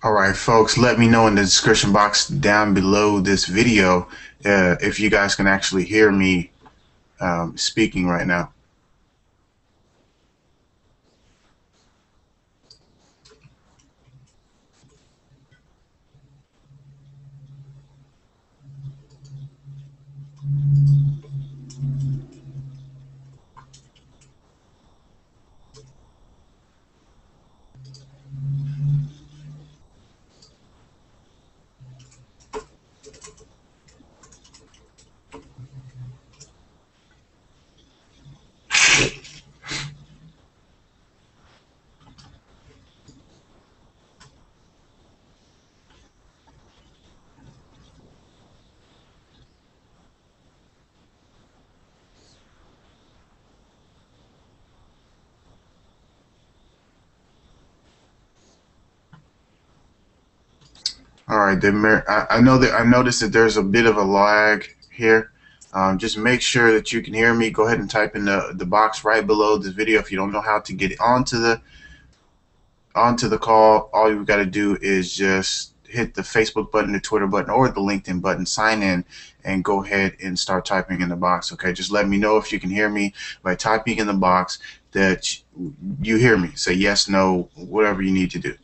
All right, folks, let me know in the description box down below this video if you guys can actually hear me speaking right now. All right, I noticed that there's a bit of a lag here. Just make sure that you can hear me. Go ahead and type in the box right below this video. If you don't know how to get onto the call, all you've got to do is just hit the Facebook button, the Twitter button, or the LinkedIn button, sign in, and go ahead and start typing in the box. Okay, just let me know if you can hear me by typing in the box that you hear me. Say yes, no, whatever you need to do.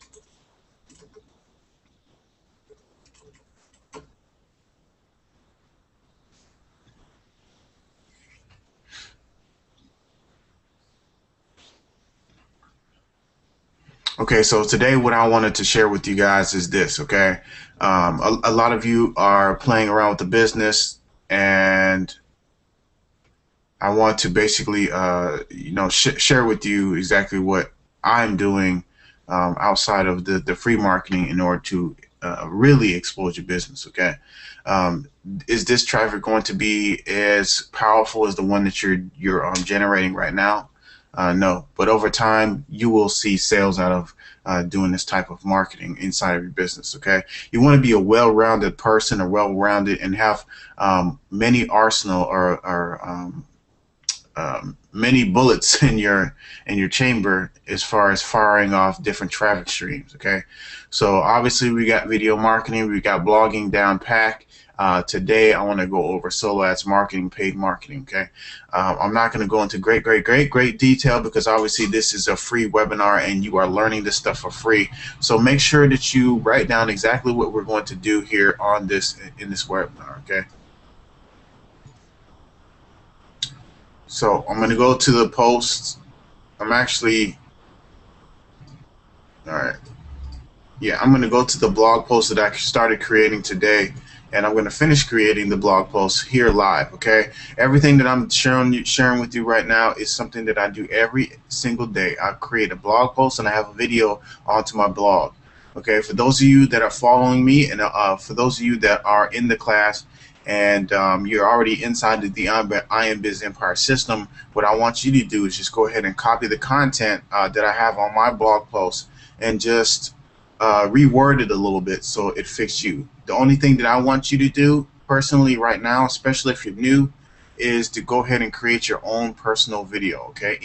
Okay, so today what I wanted to share with you guys is this, okay? A lot of you are playing around with the business, and I want to basically, share with you exactly what I'm doing outside of the free marketing in order to really explode your business, okay? Um, is this traffic going to be as powerful as the one that you're generating right now? No, but over time you will see sales out of doing this type of marketing inside of your business. Okay, you want to be a well-rounded person, or well-rounded, and have many arsenal or many bullets in your chamber as far as firing off different traffic streams. Okay, so obviously we got video marketing, we got blogging down pack. Today I want to go over solo ads marketing, paid marketing. Okay, I'm not going to go into great detail because obviously this is a free webinar and you are learning this stuff for free. So make sure that you write down exactly what we're going to do here on this in this webinar. Okay, so I'm going to go to the post. I'm actually all right. Yeah, I'm going to go to the blog post that I started creating today, and I'm going to finish creating the blog post here live. Okay, everything that I'm sharing with you right now is something that I do every single day. I create a blog post and I have a video onto my blog. Okay, for those of you that are following me, and for those of you that are in the class, and you're already inside the IamBiz Empire system, what I want you to do is just go ahead and copy the content that I have on my blog post and just reword it a little bit so it fits you. The only thing that I want you to do personally right now, especially if you're new, is to go ahead and create your own personal video. Okay,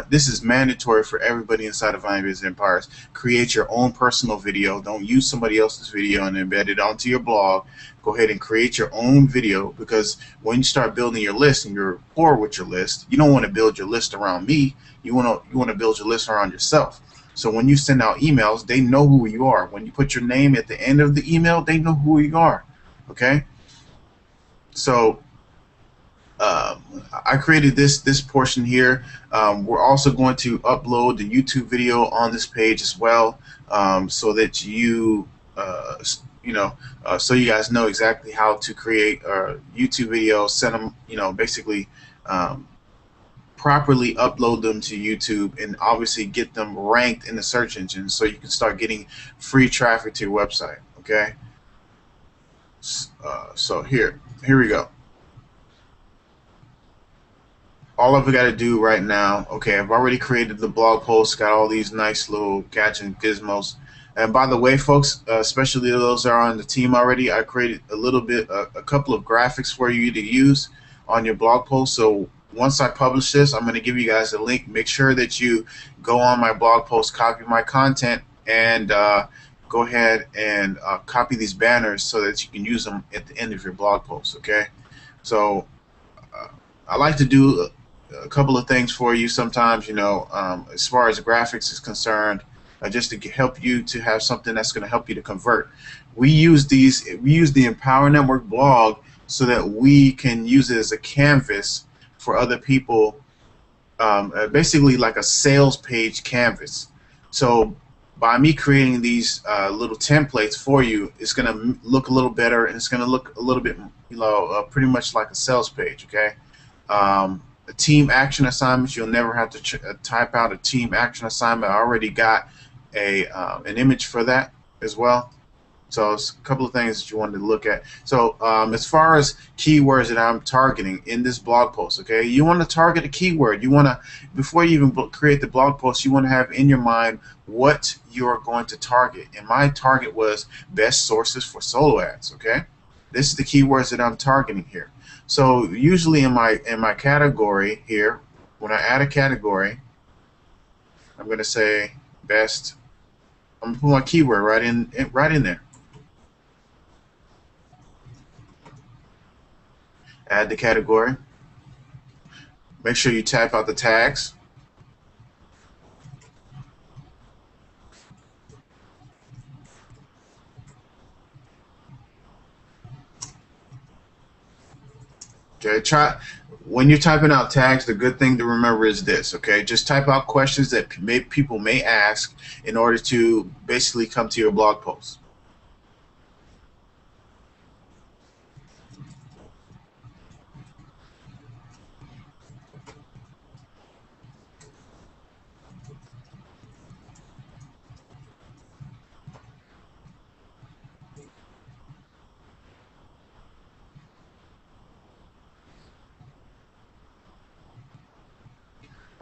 this is mandatory for everybody inside of IamBiz Empires. Create your own personal video. Don't use somebody else's video and embed it onto your blog. Go ahead and create your own video, because when you start building your list and you're poor with your list, you don't want to build your list around me. You want to build your list around yourself. So when you send out emails, they know who you are. When you put your name at the end of the email, they know who you are. Okay, so I created this portion here. We're also going to upload the YouTube video on this page as well, so that so you guys know exactly how to create a YouTube video, send them, basically properly upload them to YouTube, and obviously get them ranked in the search engine so you can start getting free traffic to your website. Okay, so here we go. All I've got to do right now, okay, I've already created the blog post, got all these nice little gadgets and gizmos. And by the way, folks, especially those that are on the team already, I created a couple of graphics for you to use on your blog post. So once I publish this, I'm going to give you guys a link. Make sure that you go on my blog post, copy my content, and go ahead and copy these banners so that you can use them at the end of your blog post. Okay, so uh, I like to do a couple of things for you sometimes, as far as graphics is concerned, just to help you to have something that's going to help you to convert. We use the Empower Network blog so that we can use it as a canvas for other people, basically like a sales page canvas. So by me creating these little templates for you, it's going to look a little better, and it's going to look a little bit, pretty much like a sales page. Okay. A team action assignments, you'll never have to type out a team action assignment. I already got an image for that as well. So it's a couple of things that you wanted to look at. So as far as keywords that I'm targeting in this blog post, okay, you want to target a keyword. You want to, before you even create the blog post, you want to have in your mind what you're going to target. And my target was best sources for solo ads. Okay, this is the keywords that I'm targeting here. So usually in my category here, when I add a category, I'm going to say best. I'm going to put my keyword right in there. Add the category. Make sure you type out the tags. Okay, when you're typing out tags, the good thing to remember is this, okay? Just type out questions that people may ask in order to basically come to your blog post.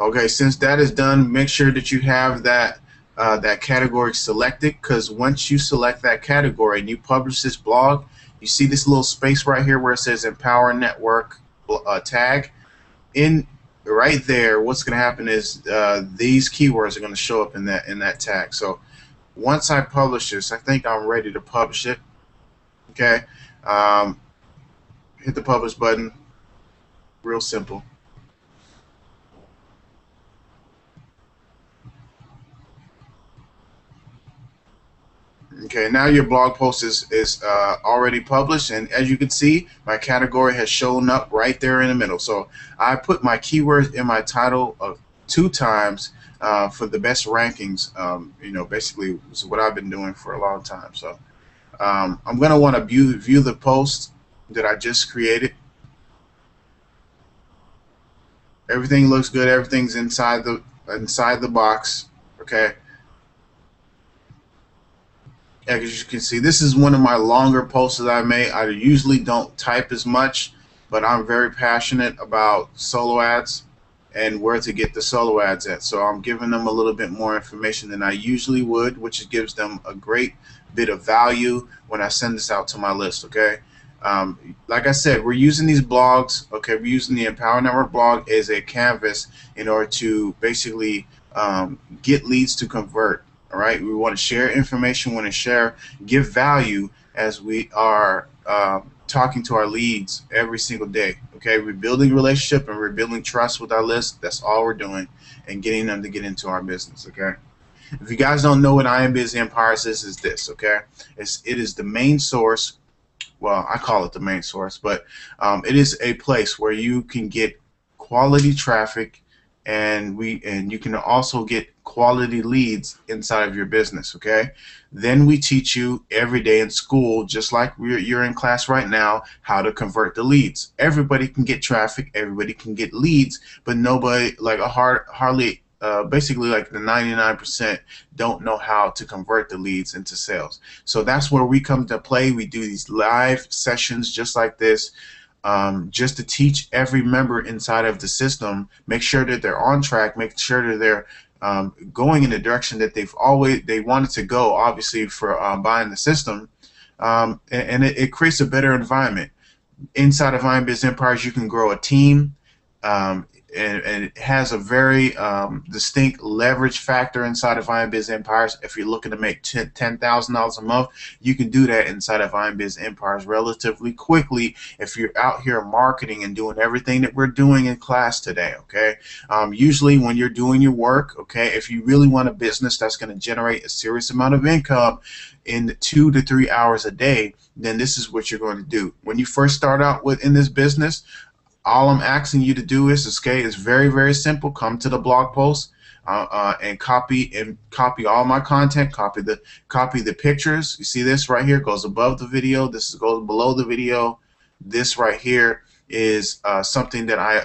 Okay, since that is done, make sure that you have that category selected, because once you select that category and you publish this blog, you see this little space right here where it says Empower Network tag. In right there, what's going to happen is these keywords are going to show up in that tag. So once I publish this, I think I'm ready to publish it. Okay, hit the publish button. Real simple. Okay, now your blog post is already published, and as you can see, my category has shown up right there in the middle. So I put my keywords in my title 2 times for the best rankings. Basically, is what I've been doing for a long time. So I'm going to want to view the post that I just created. Everything looks good. Everything's inside the box. Okay. As you can see, this is one of my longer posts that I made. I usually don't type as much, but I'm very passionate about solo ads and where to get the solo ads at. So I'm giving them a little bit more information than I usually would, which gives them a great bit of value when I send this out to my list. Okay. Like I said, we're using these blogs. Okay, we're using the Empower Network blog as a canvas in order to basically get leads to convert. All right, we want to share information, we want to give value as we are talking to our leads every single day. Okay, we're building relationship and we're building trust with our list. That's all we're doing, and getting them to get into our business. Okay, if you guys don't know what iamBiz Empires is this. Okay, it is the main source. Well, I call it the main source, but it is a place where you can get quality traffic, and you can also get quality leads inside of your business. Okay, then we teach you every day in school, just like you're in class right now, how to convert the leads. Everybody can get traffic, everybody can get leads, but nobody, like hardly basically like the 99% don't know how to convert the leads into sales. So that's where we come to play. We do these live sessions just like this, just to teach every member inside of the system, make sure that they're on track, make sure that they're going in the direction that they wanted to go, obviously, for buying the system, and it creates a better environment. Inside of iamBiz Empires, you can grow a team. and it has a very distinct leverage factor inside of IronBiz Empires. If you're looking to make $10,000 a month, you can do that inside of IronBiz Empires relatively quickly if you're out here marketing and doing everything that we're doing in class today. Okay, usually when you're doing your work, okay, if you really want a business that's going to generate a serious amount of income in 2 to 3 hours a day, then this is what you're going to do. When you first start out in this business, all I'm asking you to do is, okay, it's very, very simple. Come to the blog post and copy all my content. Copy the pictures. You see this right here goes above the video. This goes below the video. This right here is something that I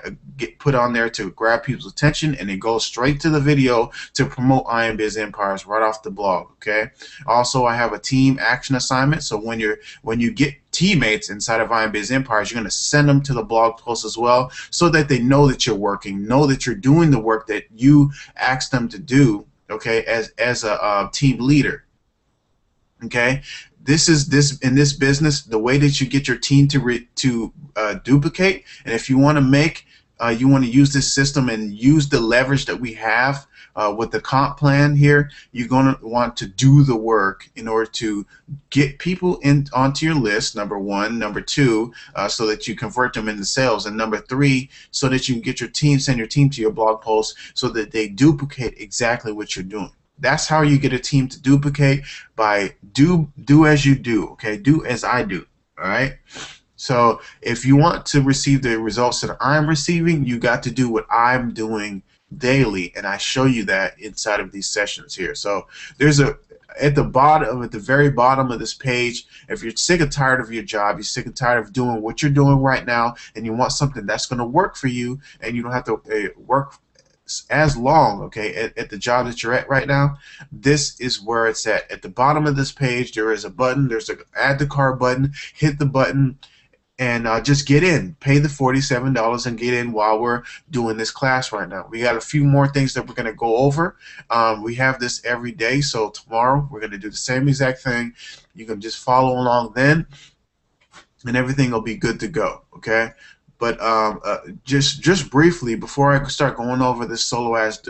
put on there to grab people's attention, and it goes straight to the video to promote IronBiz Empires right off the blog. Okay. Also, I have a team action assignment. So when you get teammates inside of IronBiz Empires, you're going to send them to the blog post as well, so that they know that you're working, know that you're doing the work that you asked them to do. Okay, as a team leader. Okay. In this business, the way that you get your team to duplicate, and if you want to use this system and use the leverage that we have with the comp plan here, you're going to want to do the work in order to get people onto your list, number one. Number two, so that you convert them into sales, and number three, so that you can get send your team to your blog post so that they duplicate exactly what you're doing. That's how you get a team to duplicate, by do as you do. Okay, do as I do. All right. So if you want to receive the results that I'm receiving, you got to do what I'm doing daily, and I show you that inside of these sessions here. So there's at the very bottom of this page, if you're sick and tired of your job, you're sick and tired of doing what you're doing right now, and you want something that's going to work for you, and you don't have to work as long, okay, at the job that you're at right now, this is where it's at. At the bottom of this page, there is a button. There's an add to cart button. Hit the button and just get in. Pay the $47 and get in while we're doing this class right now. We got a few more things that we're going to go over. We have this every day, so tomorrow we're going to do the same exact thing. You can just follow along then, and everything will be good to go, okay? But just briefly, before I start going over this Solo Ads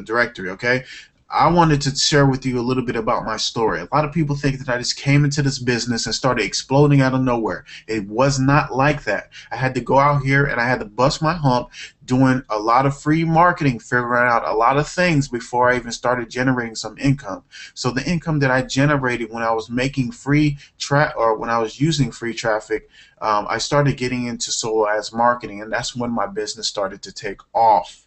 directory, okay, I wanted to share with you a little bit about my story. A lot of people think that I just came into this business and started exploding out of nowhere. It was not like that. I had to go out here and I had to bust my hump doing a lot of free marketing, figuring out a lot of things before I even started generating some income. So the income that I generated when I was making when I was using free traffic, I started getting into Solo Ads marketing, and that's when my business started to take off.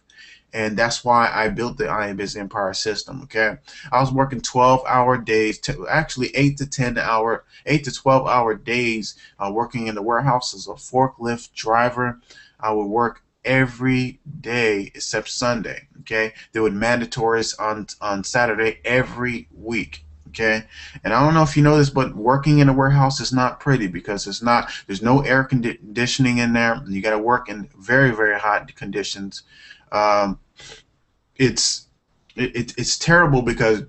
And that's why I built the IronBiz Empire system. Okay, I was working 12-hour days, actually 8 to 12-hour days, working in the warehouse as a forklift driver. I would work every day except Sunday. Okay, there were mandatories on Saturday every week. Okay, and I don't know if you know this, but working in a warehouse is not pretty, because there's no air conditioning in there. You got to work in very, very hot conditions. It's terrible, because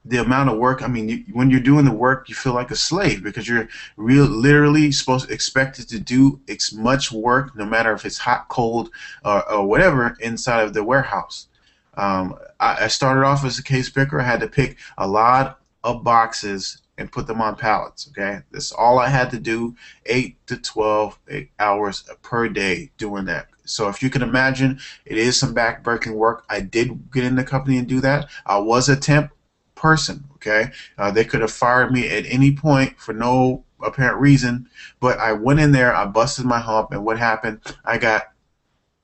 the amount of work, I mean, when you're doing the work, you feel like a slave, because you're literally expected to do as much work, no matter if it's hot, cold, or whatever, inside of the warehouse. I started off as a case picker. I had to pick a lot of boxes and put them on pallets. Okay, that's all I had to do, 8 to 12 hours per day doing that. So if you can imagine, it is some back-breaking work. I did get in the company and do that. I was a temp person. Okay, they could have fired me at any point for no apparent reason, but I went in there, I busted my hump, and what happened? I got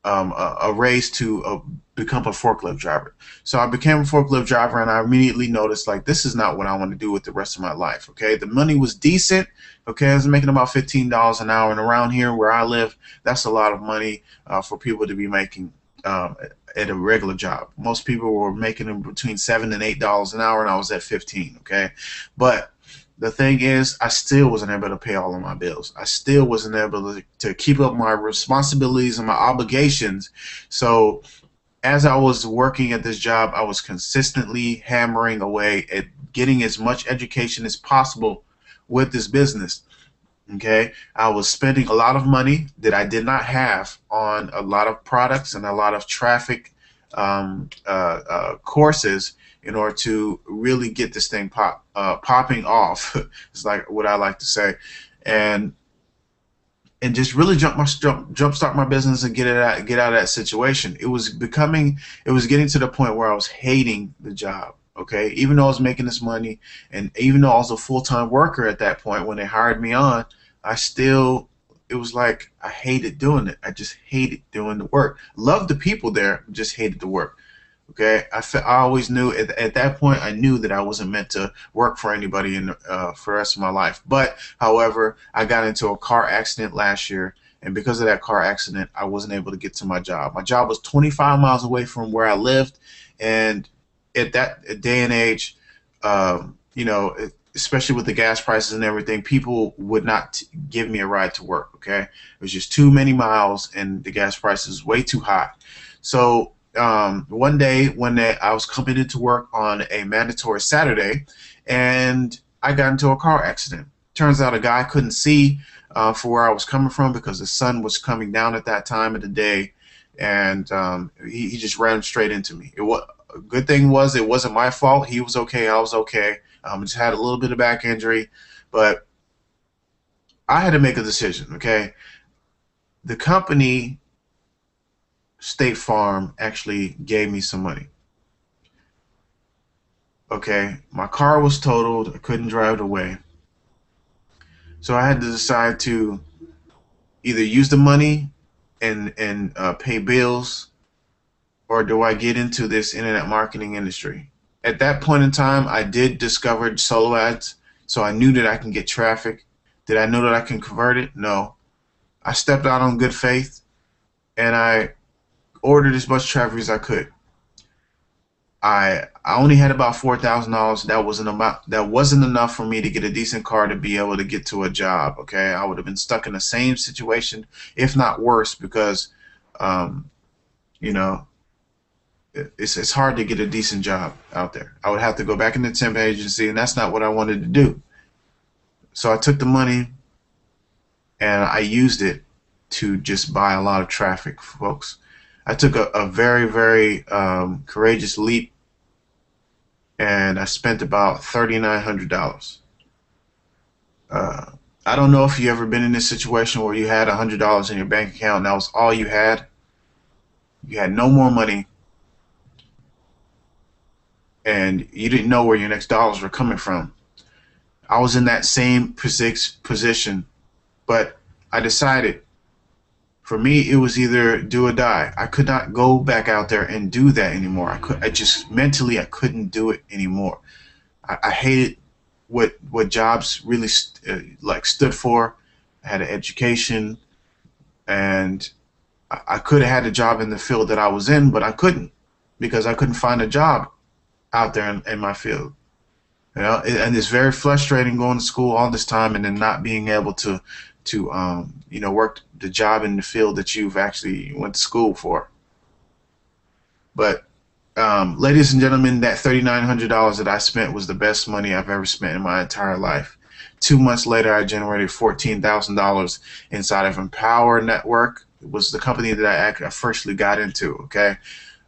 a raise to become a forklift driver. So I became a forklift driver, and I immediately noticed, like, this is not what I want to do with the rest of my life. Okay, the money was decent. Okay, I was making about $15 an hour, and around here where I live, that's a lot of money for people to be making at a regular job. Most people were making them between $7 and $8 an hour, and I was at 15. Okay, but the thing is, I still wasn't able to pay all of my bills. I still wasn't able to keep up my responsibilities and my obligations. So as I was working at this job, I was consistently hammering away at getting as much education as possible with this business. Okay, I was spending a lot of money that I did not have on a lot of products and a lot of traffic courses in order to really get this thing popping off. It's like what I like to say, and just really jump start my business and get out of that situation. It was getting to the point where I was hating the job. Okay, even though I was making this money, and even though I was a full-time worker at that point when they hired me on, I still it was like I hated doing it. I just hated doing the work. Loved the people there, just hated the work. Okay, I always knew at that point I knew that I wasn't meant to work for anybody for the rest of my life. But however, I got into a car accident last year, and because of that car accident, I wasn't able to get to my job. My job was 25 miles away from where I lived, and at that day and age, you know, especially with the gas prices and everything, people would not give me a ride to work. Okay, it was just too many miles, and the gas prices way too high. So one day when I was coming into work on a mandatory Saturday, and I got into a car accident. Turns out a guy couldn't see for where I was coming from because the sun was coming down at that time of the day, and he just ran straight into me. A good thing was it wasn't my fault. He was okay. I was okay. Just had a little bit of back injury, but I had to make a decision. Okay, the company State Farm actually gave me some money. Okay, my car was totaled. I couldn't drive it away. So I had to decide to either use the money and pay bills, or do I get into this internet marketing industry? At that point in time, I did discover solo ads, so I knew that I can get traffic. Did I know that I can convert it? No. I stepped out on good faith, and I ordered as much traffic as I could. I only had about $4,000. That wasn't enough for me to get a decent car to be able to get to a job. Okay, I would have been stuck in the same situation, if not worse, because um, you know it's hard to get a decent job out there. I would have to go back in the temp agency, and that's not what I wanted to do. So I took the money and I used it to just buy a lot of traffic, folks. I took a very, very courageous leap, and I spent about $3,900. I don't know if you ever been in this situation where you had $100 in your bank account and that was all you had. You had no more money, and you didn't know where your next dollars were coming from. I was in that same position, but I decided for me it was either do or die. I could not go back out there and do that anymore. I just mentally I couldn't do it anymore. I hated what jobs really like stood for. I had an education, and I could have had a job in the field that I was in, but I couldn't because I couldn't find a job out there in my field. You know, and it's very frustrating going to school all this time and then not being able to you know, work the job in the field that you've actually went to school for. But ladies and gentlemen, that $3,900 that I spent was the best money I've ever spent in my entire life. 2 months later, I generated $14,000 inside of Empower Network. It was the company that I firstly got into. Okay,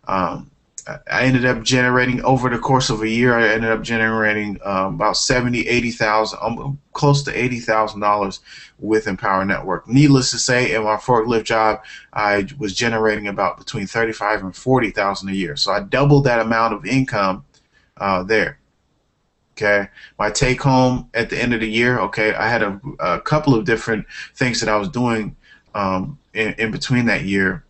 I ended up generating over the course of a year. I ended up generating about 70, 80,000, close to $80,000 with Empower Network. Needless to say, in my forklift job, I was generating about between 35 and 40,000 a year. So I doubled that amount of income there. Okay, my take home at the end of the year. Okay, I had a couple of different things that I was doing in between that year,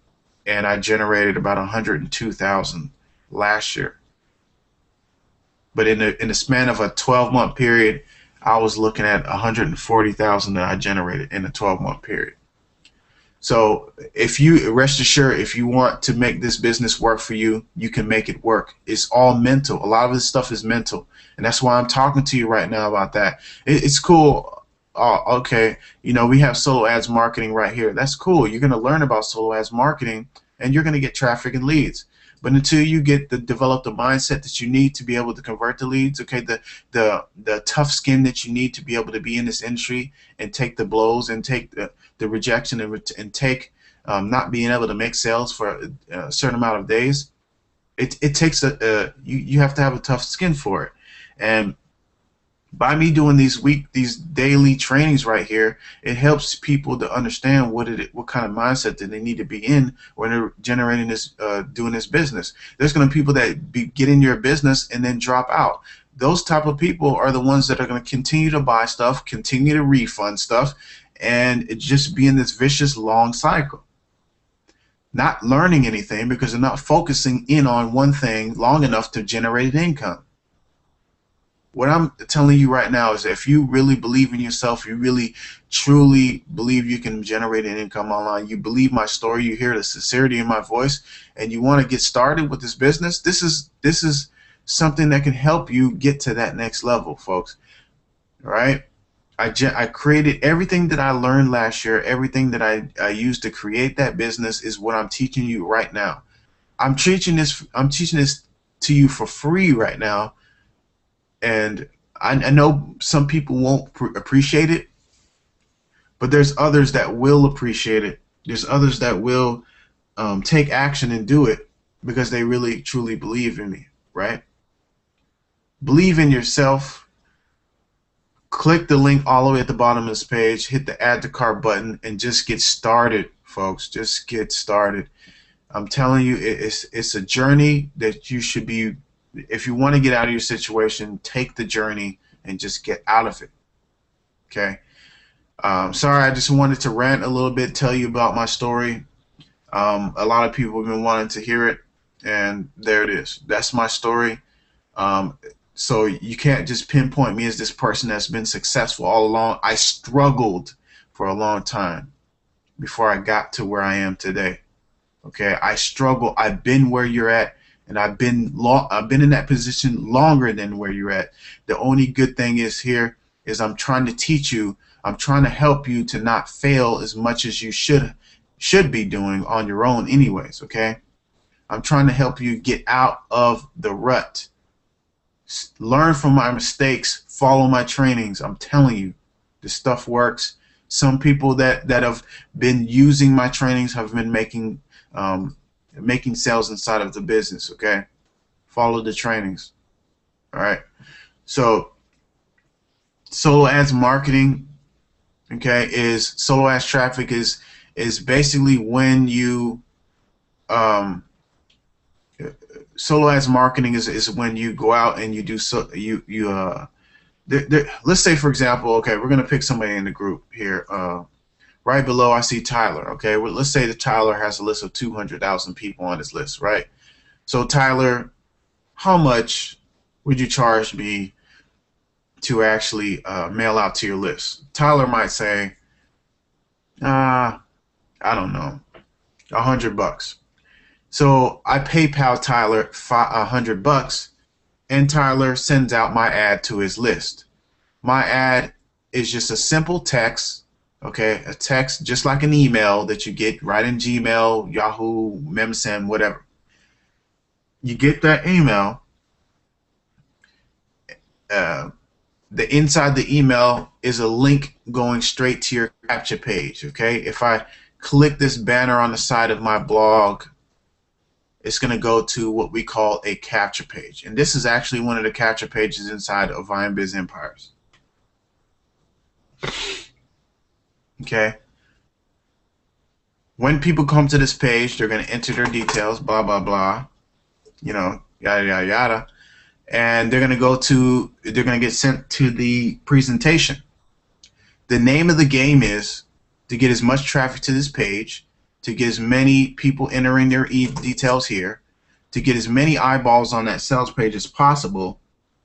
and I generated about 102,000 last year. But in the span of a 12-month period, I was looking at 140,000 that I generated in a 12-month period. So if you rest assured, if you want to make this business work for you, you can make it work. It's all mental. A lot of this stuff is mental, and that's why I'm talking to you right now about that. It's cool. Oh, okay, you know, we have solo ads marketing right here. That's cool. You're going to learn about solo ads marketing, and you're going to get traffic and leads. But until you get the develop the mindset that you need to be able to convert the leads, okay, the tough skin that you need to be able to be in this industry and take the blows and take the rejection and take not being able to make sales for a certain amount of days, it takes you have to have a tough skin for it. And by me doing these daily trainings right here, it helps people to understand what kind of mindset that they need to be in when they're generating this, doing this business. There's going to be people that get in your business and then drop out. Those type of people are the ones that are going to continue to buy stuff, continue to refund stuff, and it just be in this vicious long cycle. Not learning anything because they're not focusing in on one thing long enough to generate income. What I'm telling you right now is that if you really believe in yourself, you really truly believe you can generate an income online, you believe my story, you hear the sincerity in my voice, and you want to get started with this business, this is something that can help you get to that next level, folks. All right? I created everything that I learned last year, everything that I used to create that business is what I'm teaching you right now. I'm teaching this to you for free right now. And I know some people won't appreciate it, but there's others that will appreciate it. There's others that will take action and do it because they really truly believe in me, right? Believe in yourself. Click the link all the way at the bottom of this page, hit the add to cart button, and just get started, folks. Just get started. I'm telling you, it's a journey that you should be. If you want to get out of your situation, take the journey and just get out of it. Okay. Sorry, I just wanted to rant a little bit, tell you about my story. A lot of people have been wanting to hear it, and there it is. That's my story. So you can't just pinpoint me as this person that's been successful all along. I struggled for a long time before I got to where I am today. Okay, I struggle. I've been where you're at. And I've been in that position longer than where you're at. The only good thing is here is I'm trying to teach you. I'm trying to help you to not fail as much as you should be doing on your own anyways, okay? I'm trying to help you get out of the rut. Learn from my mistakes. Follow my trainings. I'm telling you, this stuff works. Some people that have been using my trainings have been making sales inside of the business. Okay, follow the trainings. All right. So solo ads marketing, okay, is solo ads traffic is basically when you solo ads marketing is when you go out and you do let's say, for example, okay, we're gonna pick somebody in the group here. Right below, I see Tyler. Okay, well, let's say that Tyler has a list of 200,000 people on his list, right? So Tyler, how much would you charge me to actually mail out to your list? Tyler might say, I don't know, $100. So I PayPal Tyler $100, and Tyler sends out my ad to his list. My ad is just a simple text. Okay, a text just like an email that you get right in Gmail, Yahoo, MemSend, whatever. You get that email. The inside the email is a link going straight to your capture page. Okay, if I click this banner on the side of my blog, it's going to go to what we call a capture page, and this is actually one of the capture pages inside of VineBiz Empires. Okay. When people come to this page, they're going to enter their details, blah, blah, blah, you know, yada, yada, yada. And they're going to get sent to the presentation. The name of the game is to get as much traffic to this page, to get as many people entering their details here, to get as many eyeballs on that sales page as possible,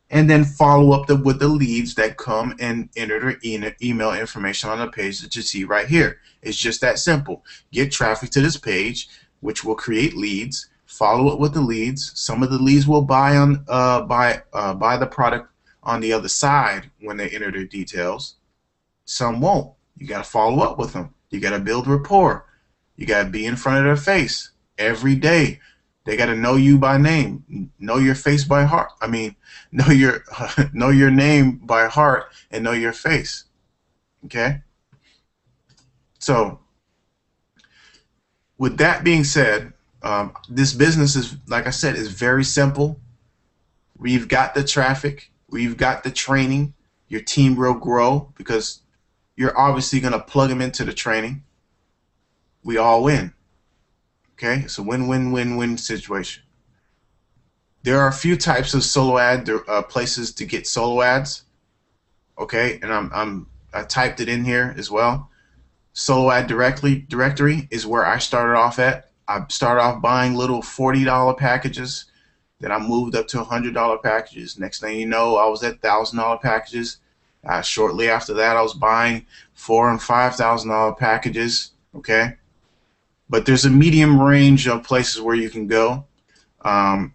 and then follow up with the leads that come and enter their email information on the page that you see right here. It's just that simple. Get traffic to this page, which will create leads. Follow it with the leads. Some of the leads will buy the product on the other side when they enter their details. Some won't. You got to follow up with them. You got to build rapport. You got to be in front of their face every day. They got to know you by name, know your face by heart. I mean, know your know your name by heart and know your face. Okay. So with that being said, this business is, like I said, is very simple. We've got the traffic, we've got the training. Your team will grow because you're obviously going to plug them into the training. We all win. Okay, it's a win-win-win-win situation. There are a few types of solo ad places to get solo ads. Okay, and I typed it in here as well. Solo ad directory is where I started off at. I started off buying little $40 packages. Then I moved up to $100 packages. Next thing you know, I was at $1,000 packages. Shortly after that, I was buying $4,000 and $5,000 packages. Okay, but there's a medium range of places where you can go. I'm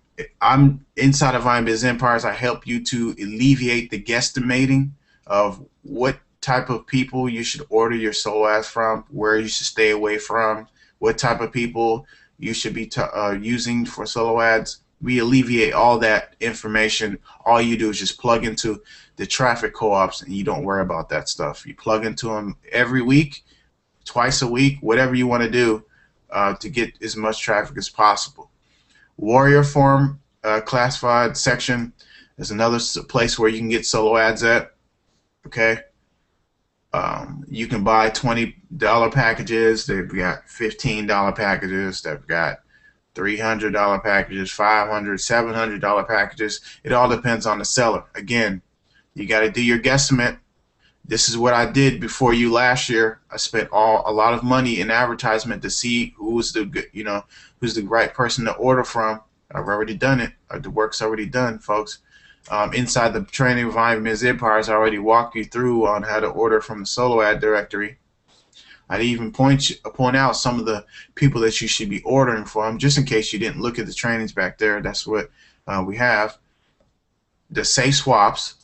inside of IamBiz Empires. I help you to alleviate the guesstimating of what type of people you should order your solo ads from, where you should stay away from, what type of people you should be using for solo ads. We alleviate all that information. All you do is just plug into the traffic co-ops and you don't worry about that stuff. You plug into them every week, twice a week, whatever you want to do to get as much traffic as possible. Warrior Forum classified section is another place where you can get solo ads at. Okay. You can buy $20 packages. They've got $15 packages. They've got $300 packages, $500, $700 packages. It all depends on the seller. Again, you got to do your guesstimate. This is what I did before you last year. I spent a lot of money in advertisement to see who's the right person to order from. I've already done it. The work's already done, folks. Inside the training of IamBiz Empires, I already walked you through on how to order from the solo ad directory. I'd even point out some of the people that you should be ordering from, just in case you didn't look at the trainings back there. That's what we have. The Say Swaps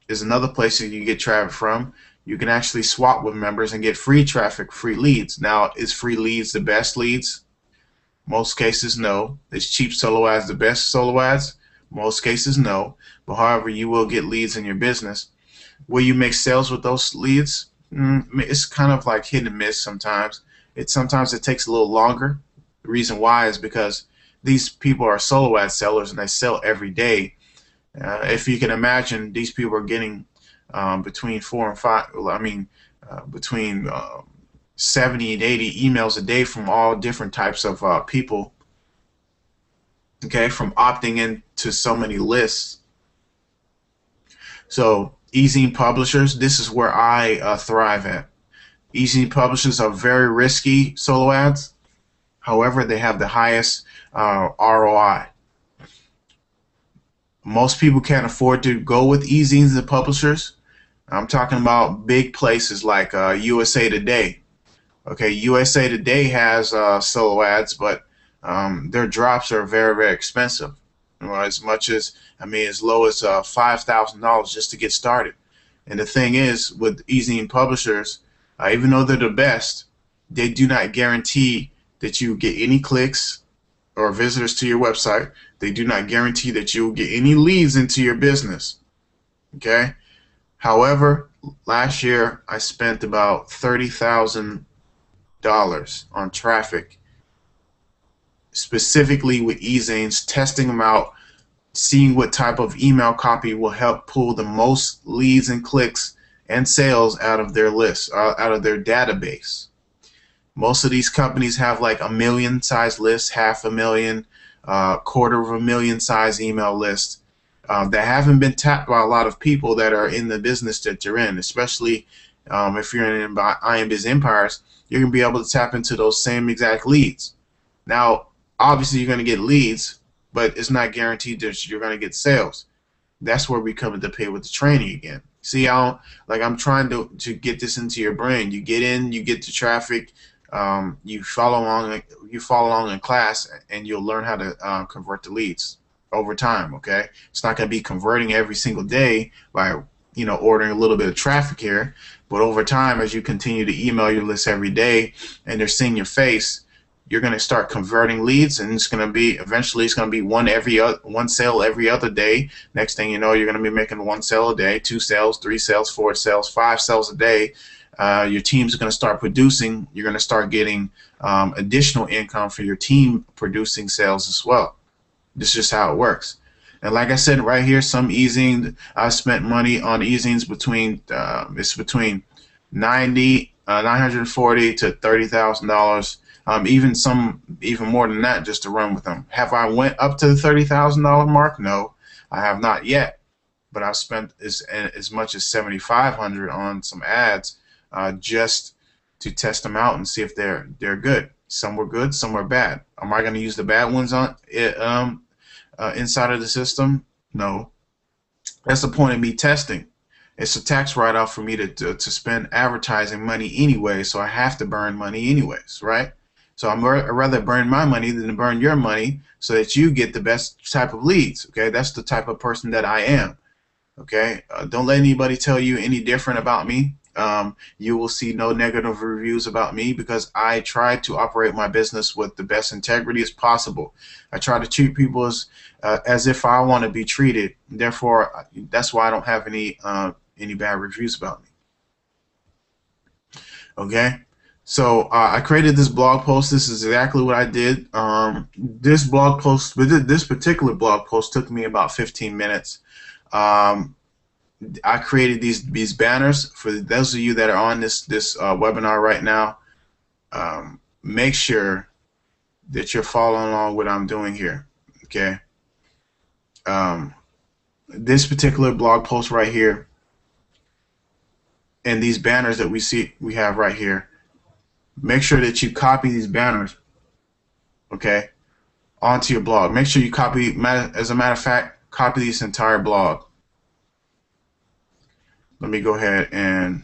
is another place that you can get traffic from. You can actually swap with members and get free traffic, free leads. Now, is free leads the best leads? Most cases, no. Is cheap solo ads the best solo ads? Most cases, no. But however, you will get leads in your business. Will you make sales with those leads? It's kind of like hit and miss sometimes. Sometimes it takes a little longer. The reason why is because these people are solo ad sellers and they sell every day. If you can imagine, these people are getting between 70 and 80 emails a day from all different types of people. Okay, from opting into so many lists. So e-zine publishers, this is where I thrive at. E-zine publishers are very risky solo ads. However, they have the highest ROI. Most people can't afford to go with e-zines and publishers. I'm talking about big places like USA Today. Okay, USA Today has solo ads, but their drops are very, very expensive. As much as, as low as $5,000 just to get started. And the thing is, with e-zine publishers, even though they're the best, they do not guarantee that you get any clicks or visitors to your website. They do not guarantee that you will get any leads into your business. Okay. However, last year I spent about $30,000 on traffic, specifically with e-zines, testing them out, seeing what type of email copy will help pull the most leads and clicks and sales out of their list, out of their database. Most of these companies have like a million size list, 500,000, $250,000 size email list that haven't been tapped by a lot of people that are in the business that you're in. Especially if you're in IamBiz Empires, you're going to be able to tap into those same exact leads. Now, obviously, you're going to get leads, but it's not guaranteed that you're going to get sales. That's where we come into play with the training again. See how, I'm trying to get this into your brain. You get in, you get the traffic, you follow along in class, and you'll learn how to convert the leads over time. Okay, it's not going to be converting every single day by ordering a little bit of traffic here, but over time, as you continue to email your list every day, and they're seeing your face, you're going to start converting leads, and it's going to be eventually it's going to be one sale every other day. Next thing you know, you're going to be making 1 sale a day, 2 sales, 3 sales, 4 sales, 5 sales a day. Your teams are going to start producing. You're going to start getting additional income for your team producing sales as well. This is just how it works. And like I said right here, some easing, I spent money on easings between it's between 940 to $30,000. Even more than that, just to run with them. Have I went up to the $30,000 mark? No, I have not yet. But I've spent as much as $7,500 on some ads just to test them out and see if they're good. Some were good, some were bad. Am I going to use the bad ones on inside of the system? No. That's the point of me testing. It's a tax write-off for me to spend advertising money anyway, so I have to burn money anyways, right? So I'd rather burn my money than to burn your money so that you get the best type of leads, okay? That's the type of person that I am, okay? Don't let anybody tell you any different about me. You will see no negative reviews about me because I try to operate my business with the best integrity as possible. I try to treat people as if I want to be treated. Therefore, that's why I don't have any bad reviews about me. Okay, so I created this blog post. This is exactly what I did. This particular blog post took me about 15 minutes. I created these banners for those of you that are on this webinar right now. Make sure that you're following along what I'm doing here. Okay. This particular blog post right here, and these banners that we have right here. Make sure that you copy these banners, okay, onto your blog. Make sure you copy. As a matter of fact, copy this entire blog. Let me go ahead and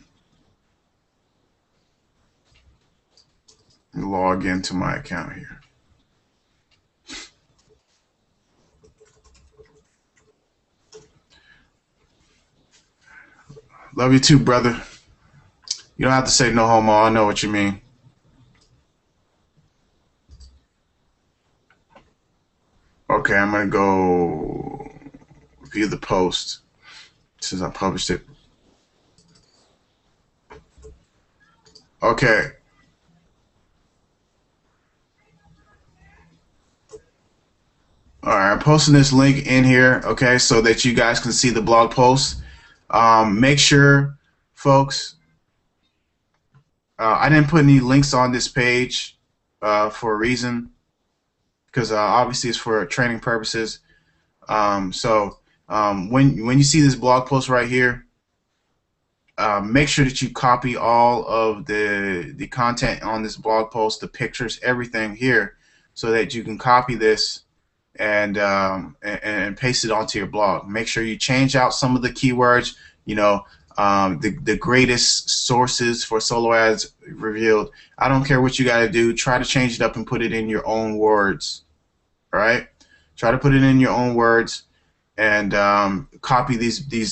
log into my account here. Love you too, brother. You don't have to say no homo. I know what you mean. Okay, I'm going to go view the post since I published it. Okay. All right, I'm posting this link in here, okay, so that you guys can see the blog post. Make sure, folks, I didn't put any links on this page for a reason, because obviously it's for training purposes. When you see this blog post right here, make sure that you copy all of the content on this blog post, the pictures, everything here, so that you can copy this and paste it onto your blog. Make sure you change out some of the keywords. You know, the greatest sources for solo ads revealed. I don't care what you got to do. Try to change it up and put it in your own words. All right. Try to put it in your own words, and copy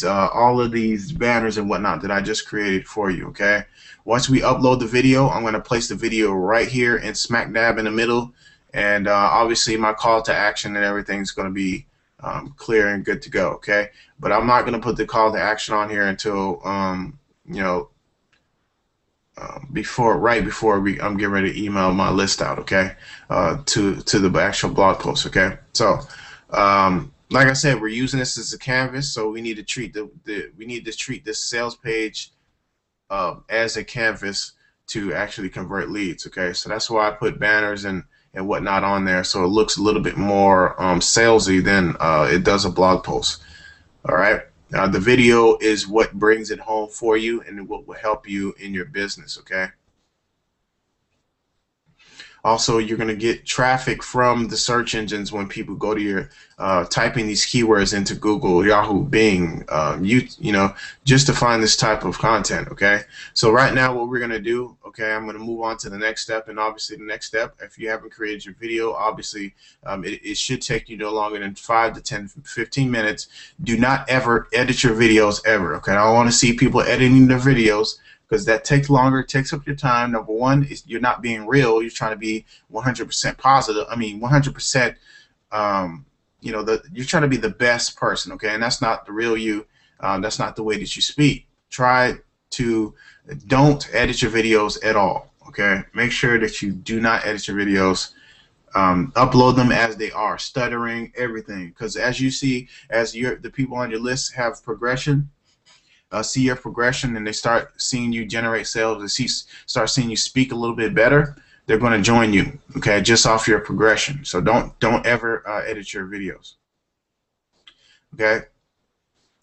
all of these banners and whatnot that I just created for you. Okay. Once we upload the video, I'm going to place the video right here in smack dab in the middle, and obviously my call to action and everything is going to be clear and good to go. Okay. But I'm not going to put the call to action on here until you know, right before I'm getting ready to email my list out, okay, to the actual blog post, okay. So, like I said, we're using this as a canvas, so we need to treat this sales page as a canvas to actually convert leads, okay. So that's why I put banners and whatnot on there, so it looks a little bit more salesy than it does a blog post. All right. The video is what brings it home for you and what will help you in your business, okay? Also, you're going to get traffic from the search engines when people go to your typing these keywords into Google, Yahoo, Bing, you know, just to find this type of content, okay? So right now what we're going to do, okay, I'm going to move on to the next step, and obviously the next step, if you haven't created your video, obviously it should take you no longer than 5 to 10, 15 minutes. Do not ever edit your videos ever, okay? I don't want to see people editing their videos. because that takes longer, takes up your time. Number one is you're not being real. You're trying to be 100% positive. I mean, 100%. You know, you're trying to be the best person, okay? And that's not the real you. That's not the way that you speak. Try to don't edit your videos at all, okay? Make sure that you do not edit your videos. Upload them as they are, stuttering, everything. Because as you see, as the people on your list have progression, see your progression, and they start seeing you generate sales, and start seeing you speak a little bit better, they're going to join you, okay, just off your progression. So don't ever edit your videos, okay?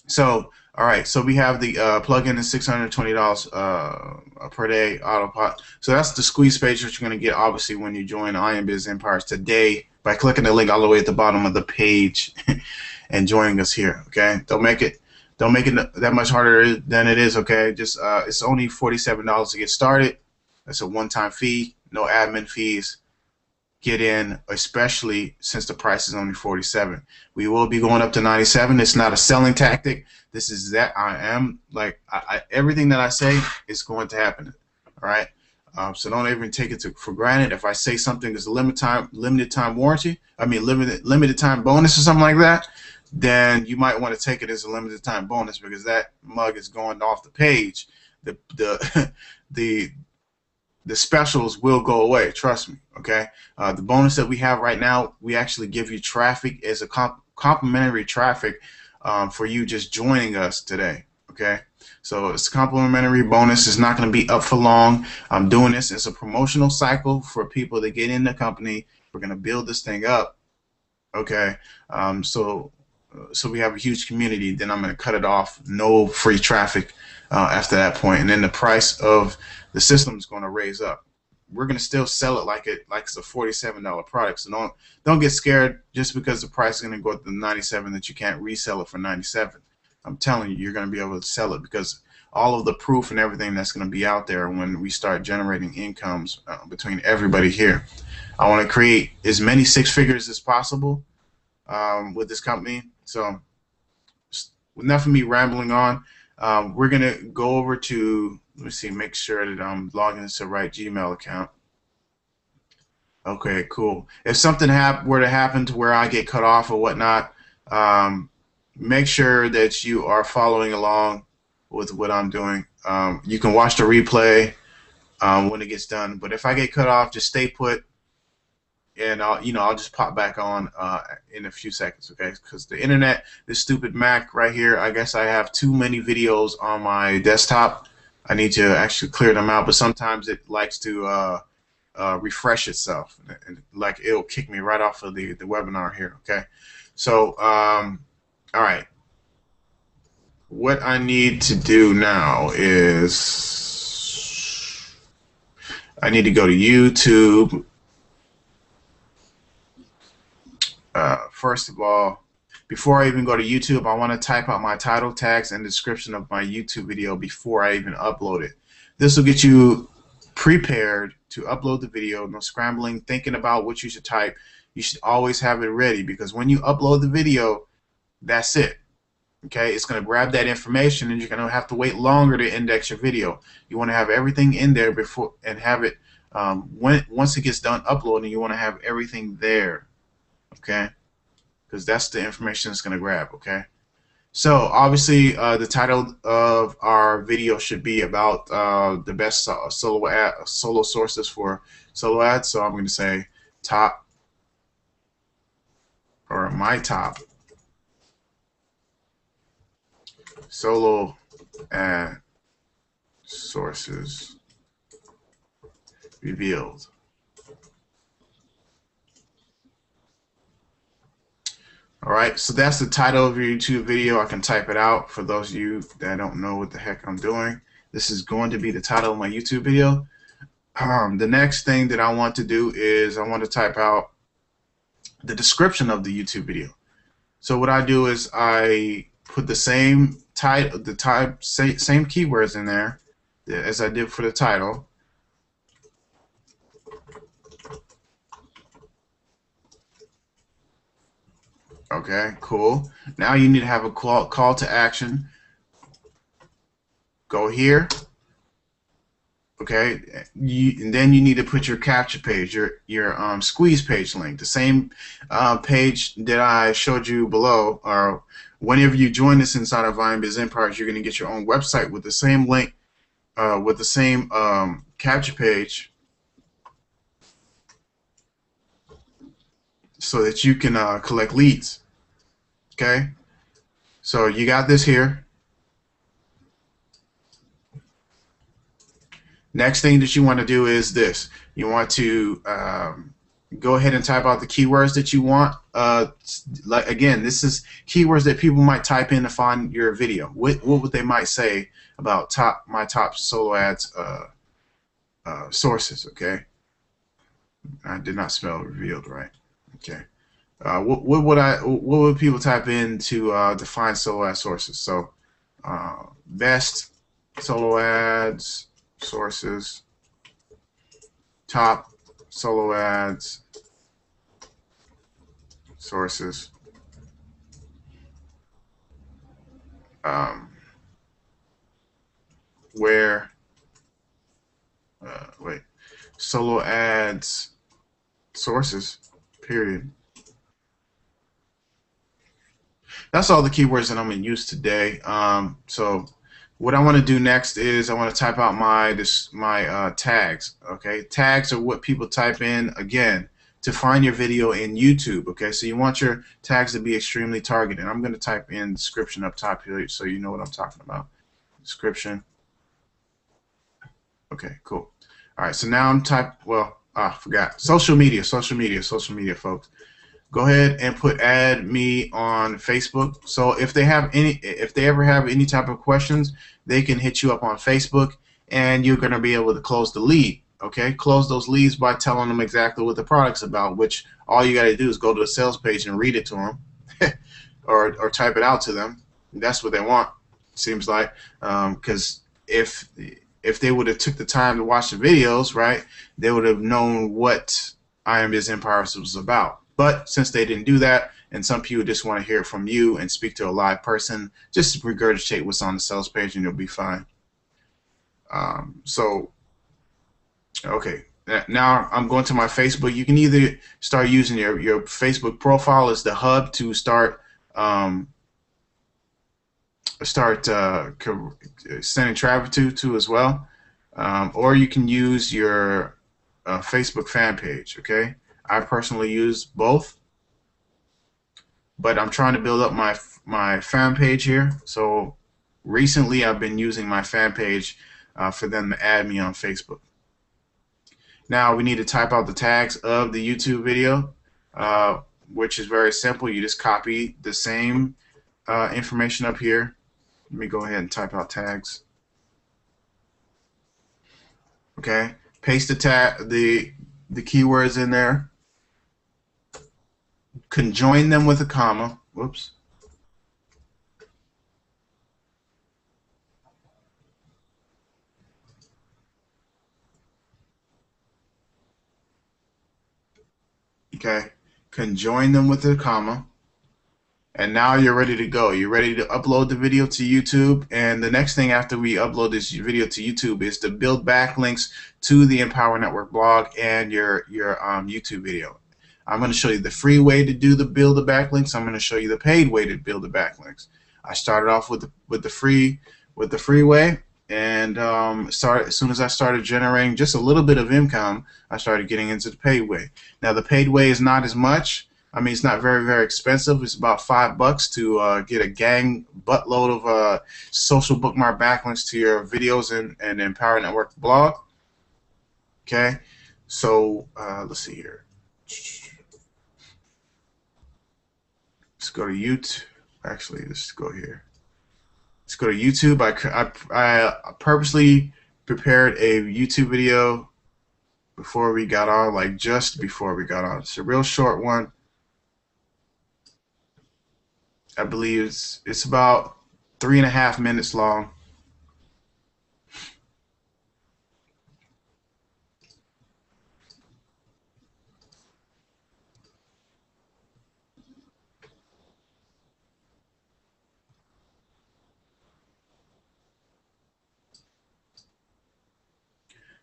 So all right, so we have the plugin is $620 per day autopilot. So that's the squeeze page that you're going to get, obviously, when you join IamBiz Empires today by clicking the link all the way at the bottom of the page and joining us here. Okay, don't make it that much harder than it is. Okay, just it's only $47 to get started. That's a one-time fee, no admin fees. Get in, especially since the price is only $47. We will be going up to $97. It's not a selling tactic. This is that everything that I say is going to happen. All right. So don't even take it for granted. If I say something is a limited time warranty, I mean limited time bonus or something like that, then you might want to take it as a limited time bonus, because that mug is going off the page. The specials will go away, trust me, okay? The bonus that we have right now, we actually give you traffic as a complimentary traffic for you just joining us today, okay? So it's a complimentary bonus. It's not going to be up for long. I'm doing this as a promotional cycle for people to get in the company. We're going to build this thing up, okay? So we have a huge community. Then I'm going to cut it off. No free traffic after that point, and then the price of the system is going to raise up. We're going to still sell it like it's a $47 product. So don't get scared just because the price is going to go up to $97 that you can't resell it for $97. I'm telling you, you're going to be able to sell it, because all of the proof and everything that's going to be out there when we start generating incomes between everybody here. I want to create as many six figures as possible with this company. So enough of me rambling on. We're going to go over to, let me see, make sure that I'm logging into the right Gmail account. Okay, cool. If something were to happen to where I get cut off or whatnot, make sure that you are following along with what I'm doing. You can watch the replay when it gets done. But if I get cut off, just stay put, and I'll just pop back on in a few seconds, okay? Because the internet, this stupid Mac right here, I guess I have too many videos on my desktop. I need to actually clear them out, but sometimes it likes to refresh itself, and like it'll kick me right off of the webinar here, okay? So all right, what I need to do now is I need to go to YouTube. First of all, before I even go to YouTube, I want to type out my title tags and description of my YouTube video before I even upload it. This will get you prepared to upload the video. No scrambling, thinking about what you should type. You should always have it ready, because when you upload the video, that's it. Okay, it's going to grab that information, and you're going to have to wait longer to index your video. You want to have everything in there before, and have it once it gets done uploading, you want to have everything there. Okay, because that's the information it's going to grab. Okay, so obviously the title of our video should be about the best solo sources for solo ads. So I'm going to say top, or my top solo ad sources revealed. Alright, so that's the title of your YouTube video. I can type it out for those of you that don't know what the heck I'm doing. This is going to be the title of my YouTube video. The next thing that I want to do is I want to type out the description of the YouTube video. So what I do is I put the same same keywords in there as I did for the title. Okay, cool. Now you need to have a call to action. Go here, Okay, and then you need to put your capture page, your squeeze page link, the same page that I showed you below. Or whenever you join this inside of IamBiz Empires, you're going to get your own website with the same link, with the same capture page, so that you can collect leads. Okay, so you got this here. Next thing that you want to do is this. You want to go ahead and type out the keywords that you want. Like again, this is keywords that people might type in to find your video. What would they might say about my top solo ads sources? Okay, I did not spell revealed right. Okay, what would people type in to find solo ad sources? So best solo ads sources, top solo ads sources, where solo ads sources, period. That's all the keywords that I'm going to use today. So what I want to do next is I want to type out my tags. Okay, tags are what people type in again to find your video in YouTube. Okay, so you want your tags to be extremely targeted. I'm going to type in description up top here so you know what I'm talking about. Description. Okay, cool. All right, so now I'm forgot. Social media, folks. Go ahead and add me on Facebook. So if they ever have any type of questions, they can hit you up on Facebook, and you're going to be able to close the lead. Okay, close those leads by telling them exactly what the product's about. Which all you got to do is go to the sales page and read it to them, or type it out to them. That's what they want. Seems like, because if they would have took the time to watch the videos, right, they would have known what IamBiz Empires was about. But since they didn't do that, and some people just want to hear from you and speak to a live person, just regurgitate what's on the sales page and you'll be fine. Okay, now I'm going to my Facebook. You can either start using your Facebook profile as the hub to start sending traffic to as well, or you can use your Facebook fan page. Okay, I personally use both, but I'm trying to build up my fan page here. So recently I've been using my fan page for them to add me on Facebook. Now we need to type out the tags of the YouTube video, which is very simple. You just copy the same information up here. Let me go ahead and type out tags. Okay, paste the keywords in there. Conjoin them with a comma. Whoops. Okay, conjoin them with a comma. And now you're ready to go. You're ready to upload the video to YouTube. And the next thing after we upload this video to YouTube is to build backlinks to the Empower Network blog and your YouTube video. I'm going to show you the free way to build the backlinks. I'm going to show you the paid way to build the backlinks. I started off with the free way, and as soon as I started generating just a little bit of income, I started getting into the paid way. Now the paid way is not as much. I mean, it's not very, very expensive. It's about $5 to get a gang buttload of social bookmark backlinks to your videos and Empower Network blog. Okay, so let's see here. Let's go to YouTube. Actually, let's go here. Let's go to YouTube. I purposely prepared a YouTube video before we got on, like just before we got on. It's a real short one. I believe it's about 3.5 minutes long.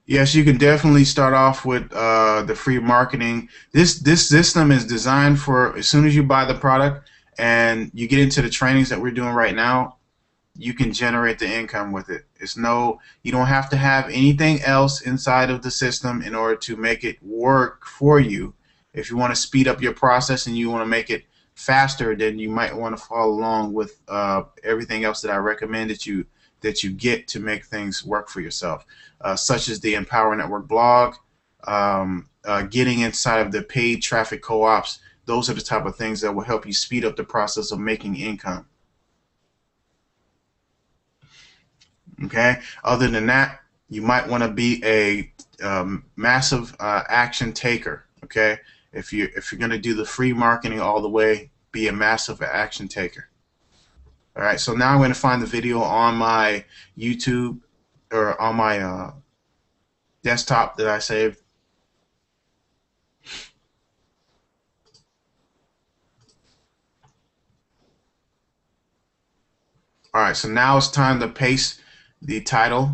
Yes, you can definitely start off with the free marketing. This system is designed for as soon as you buy the product and you get into the trainings that we're doing right now, you can generate the income with it. It's no, you don't have to have anything else inside of the system in order to make it work for you. If you want to speed up your process and you want to make it faster, then you might want to follow along with everything else that I recommend that you get to make things work for yourself, such as the Empower Network blog, getting inside of the paid traffic co-ops. Those are the type of things that will help you speed up the process of making income. Okay. Other than that, you might want to be a massive action taker. Okay. If you're going to do the free marketing all the way, be a massive action taker. All right. So now I'm going to find the video on my YouTube or on my desktop that I saved. All right. So now it's time to paste the title,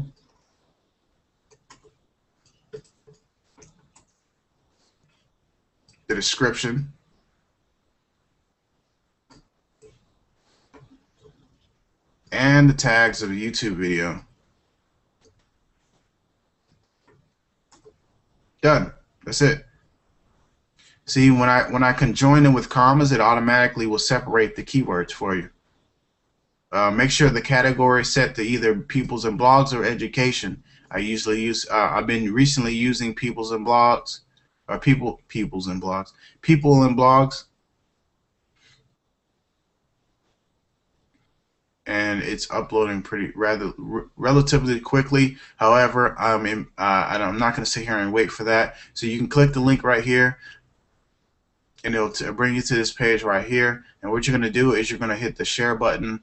the description, and the tags of the YouTube video. Done. That's it. See, when I conjoin them with commas, it automatically will separate the keywords for you. Make sure the category is set to either peoples and blogs or education. I usually use. I've been recently using peoples and blogs, or people and blogs, and it's uploading relatively quickly. However, I'm not going to sit here and wait for that. So you can click the link right here, and it'll bring you to this page right here. And what you're going to do is you're going to hit the share button,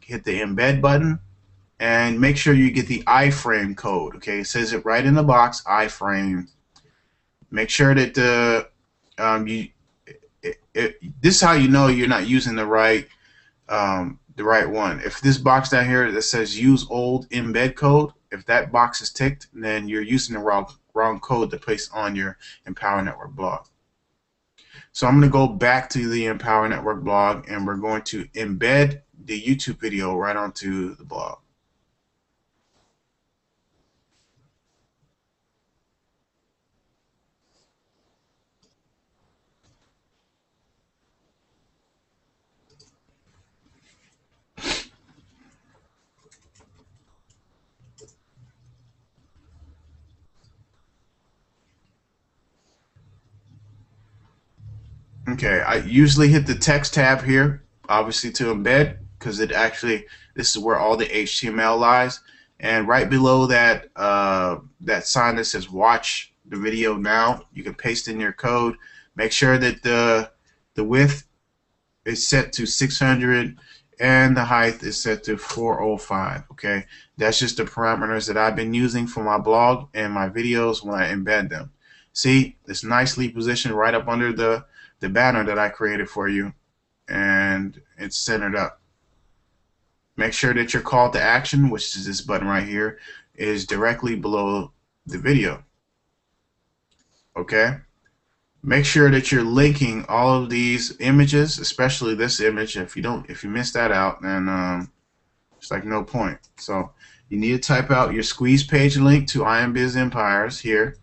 hit the embed button, and make sure you get the iframe code. Okay, it says it right in the box, iframe. Make sure that this is how you know you're not using the right one. If this box down here that says use old embed code, if that box is ticked, then you're using the wrong code to place on your Empower Network blog. So I'm going to go back to the Empower Network blog, and we're going to embed the YouTube video right onto the blog. Okay, I usually hit the text tab here, obviously to embed, because this is where all the HTML lies. And right below that that sign that says watch the video now, you can paste in your code. Make sure that the width is set to 600 and the height is set to 405. Okay, that's just the parameters that I've been using for my blog and my videos when I embed them. See, it's nicely positioned right up under the banner that I created for you, and it's centered up. Make sure that your call to action, which is this button right here, is directly below the video. Okay, make sure that you're linking all of these images, especially this image. If you miss that out, then it's like no point. So you need to type out your squeeze page link to IamBiz Empires here.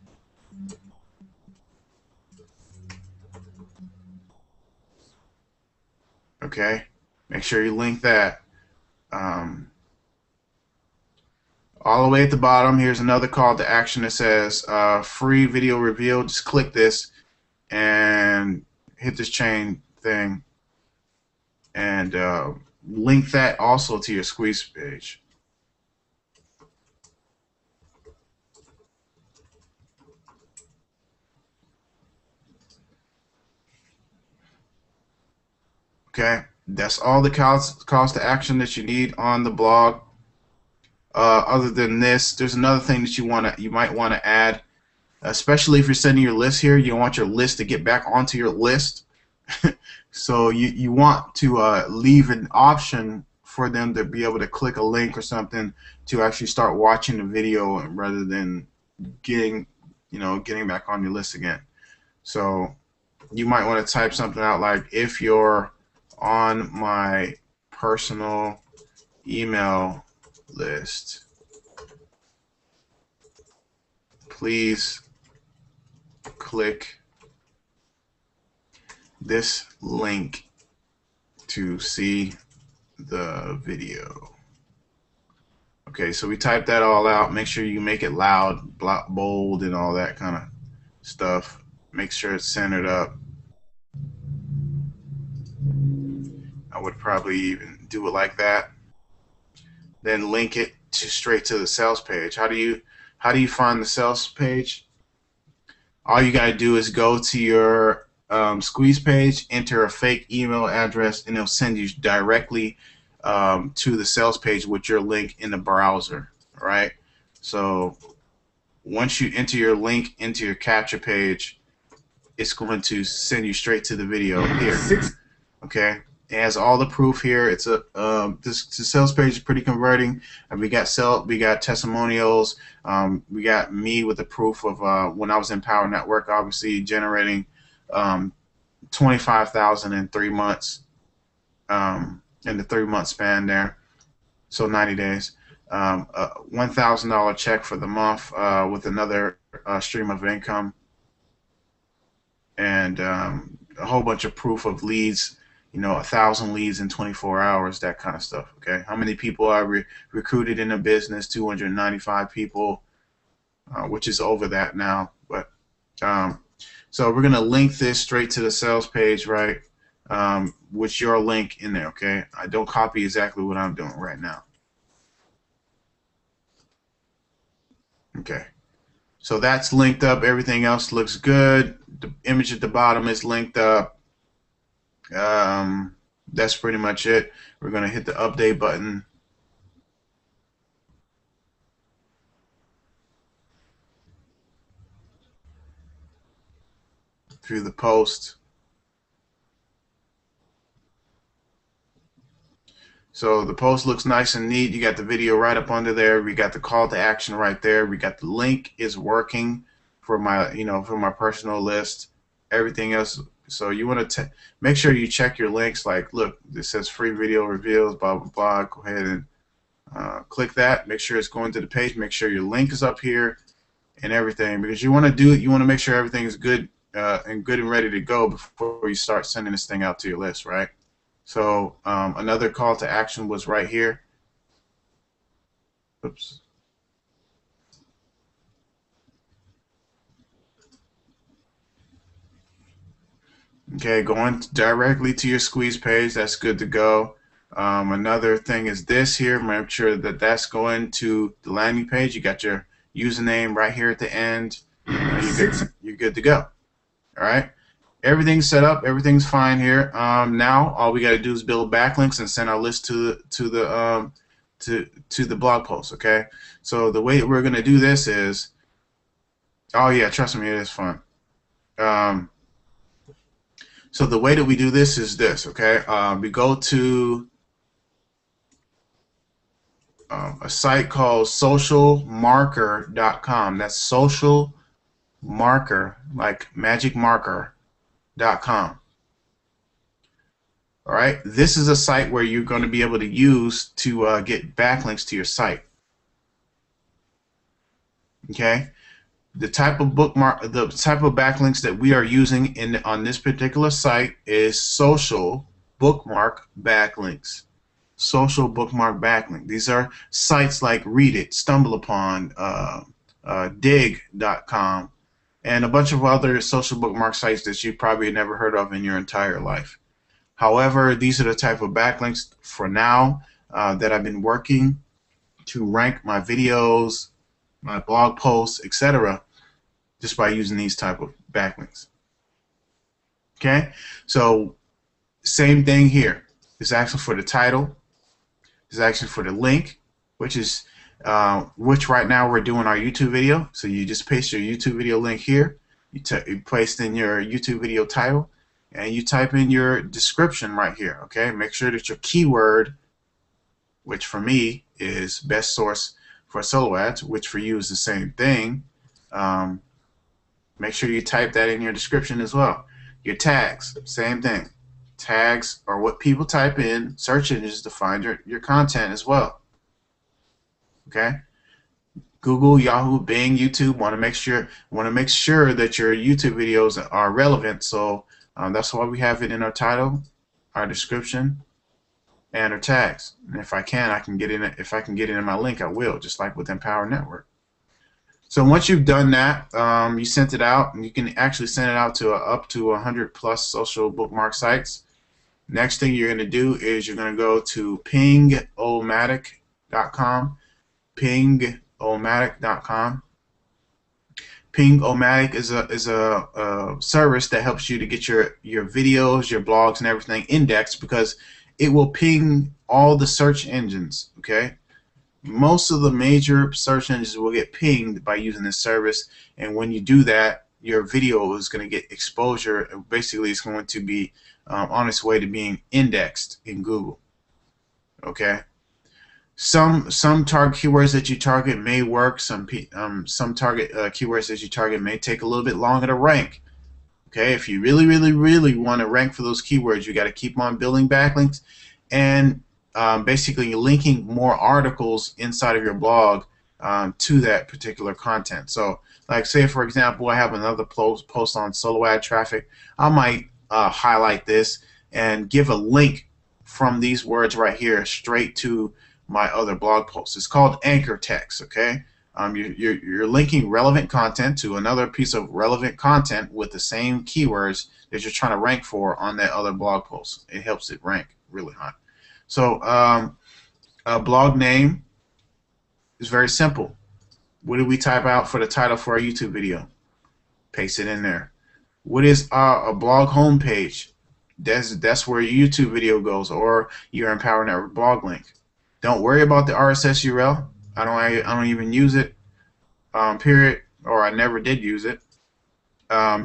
Okay, make sure you link that. All the way at the bottom, here's another call to action that says free video reveal. Just click this and hit this chain thing and link that also to your squeeze page. Okay, that's all the calls to action that you need on the blog. Other than this, there's another thing that you might want to add, especially if you're sending your list here. You want your list to get back onto your list. So you want to leave an option for them to be able to click a link or something to actually start watching the video rather than getting, getting back on your list again. So you might want to type something out like, if you're on my personal email list, please click this link to see the video. Okay, so we type that all out. Make sure you make it loud, bold, and all that kind of stuff. Make sure it's centered up. I would probably even do it like that. Then link it straight to the sales page. How do you find the sales page? All you gotta do is go to your Squeeze page, enter a fake email address, and it'll send you directly to the sales page with your link in the browser. All right. So once you enter your link into your capture page, it's going to send you straight to the video here. Okay. It has all the proof here. It's a this sales page is pretty converting. We got testimonials. We got me with the proof of when I was in Power Network, obviously generating 25,000 in 3 months, in the 3-month span there. So 90 days. A $1,000 check for the month with another stream of income, and a whole bunch of proof of leads. 1,000 leads in 24 hours, that kind of stuff. Okay, how many people I recruited in a business? 295 people, which is over that now. But so we're gonna link this straight to the sales page, right? With your link in there. Okay, I don't copy exactly what I'm doing right now. Okay, so that's linked up. Everything else looks good. The image at the bottom is linked up. That's pretty much it. We're going to hit the update button. Through the post. So the post looks nice and neat. You got the video right up under there. We got the call to action right there. We got the link is working for my, for my personal list. Everything else. So you want to make sure you check your links. Like, look, this says free video reveals, blah, blah, blah. Go ahead and click that. Make sure it's going to the page. Make sure your link is up here and everything, because you want to make sure everything is good and ready to go before you start sending this thing out to your list, right? So another call to action was right here. Oops. Okay, going directly to your Squeeze page. That's good to go. Another thing is this here. Make sure that that's going to the landing page. You got your username right here at the end. You're good to go. All right. Everything's set up. Everything's fine here. Now all we got to do is build backlinks and send our list to the blog post. Okay. So the way we're gonna do this is, oh yeah, trust me, it is fun. So the way that we do this is this. Okay. We go to a site called socialmarker.com. That's social marker, like magic marker.com. All right, this is a site where you're going to be able to use to get backlinks to your site. Okay, the type of backlinks that we are using on this particular site is social bookmark backlinks. Social bookmark backlink. These are sites like Reddit, StumbleUpon, Dig.com, and a bunch of other social bookmark sites that you probably never heard of in your entire life. However, these are the type of backlinks for now that I've been working to rank my videos, my blog posts, etc., just by using these type of backlinks. Okay, so same thing here. It's actually for the title. It's actually for the link, which right now we're doing our YouTube video. So you just paste your YouTube video link here. You paste in your YouTube video title, and you type in your description right here. Okay, make sure that your keyword, which for me is best source for solo ads, which for you is the same thing, Um, make sure you type that in your description as well. Your tags, same thing. Tags are what people type in search engines to find your content as well. Okay. Google, Yahoo, Bing, YouTube want to make sure that your YouTube videos are relevant. So that's why we have it in our title, our description, and our tags. And if I can get in it. If I can get it in my link, I will. Just like with Empower Network. So once you've done that, you sent it out, and you can actually send it out to up to 100+ social bookmark sites. Next thing you're going to do is you're going to go to pingomatic.com. Pingomatic.com. Pingomatic is a service that helps you to get your videos, your blogs, and everything indexed, because it will ping all the search engines. Okay, most of the major search engines will get pinged by using this service, and when you do that, your video is going to get exposure. Basically, it's going to be on its way to being indexed in Google. Okay. Some target keywords that you target may work. Some target keywords that you target may take a little bit longer to rank. Okay, if you really want to rank for those keywords, you got to keep on building backlinks and basically linking more articles inside of your blog to that particular content. So, like, say for example, I have another post on solo ad traffic. I might highlight this and give a link from these words right here straight to my other blog posts. It's called anchor text. Okay, you're linking relevant content to another piece of relevant content with the same keywords that you're trying to rank for on that other blog post. It helps it rank really high. So a blog name is very simple. What do we type out for the title for our YouTube video? Paste it in there. What is a blog homepage? That's where your YouTube video goes, or your Empower Network blog link. Don't worry about the RSS URL. I don't even use it, period, or I never did use it.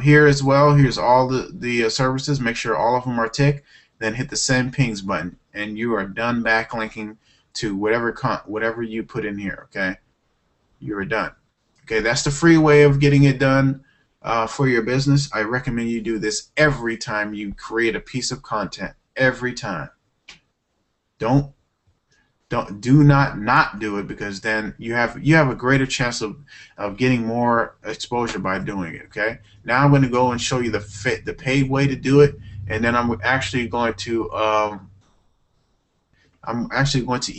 Here as well, here's all the services. Make sure all of them are ticked. Then hit the send pings button, and you are done backlinking to whatever you put in here. Okay, you are done. Okay, that's the free way of getting it done for your business. I recommend you do this every time you create a piece of content. Every time. Do not do it, because then you have a greater chance of getting more exposure by doing it. Okay, now I'm going to go and show you the paid way to do it, and then I'm actually going to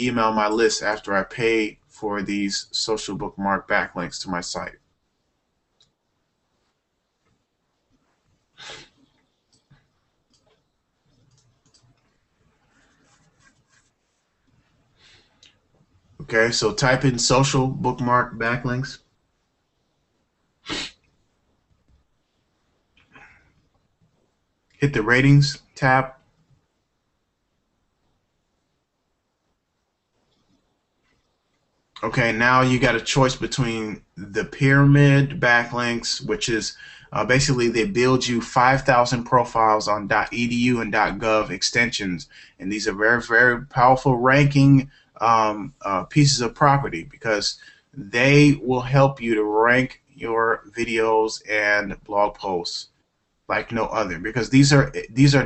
email my list after I pay for these social bookmark backlinks to my site. Okay, so type in social bookmark backlinks. Hit the ratings tab. Okay, now you got a choice between the pyramid backlinks, which is basically they build you 5,000 profiles on .edu and .gov extensions, and these are very powerful ranking pieces of property, because they will help you to rank your videos and blog posts like no other, because these are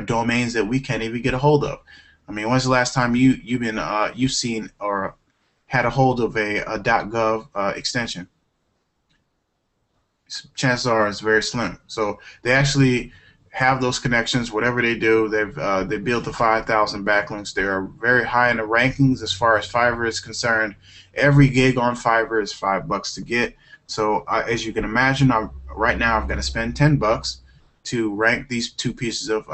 domains that we can't even get a hold of. I mean, when's the last time you've seen or had a hold of a .gov extension? Chances are it's very slim. So they actually have those connections. Whatever they do, they built the 5,000 backlinks. They are very high in the rankings as far as Fiverr is concerned. Every gig on Fiverr is $5 to get. So as you can imagine, right now I've got to spend $10 to rank these two pieces of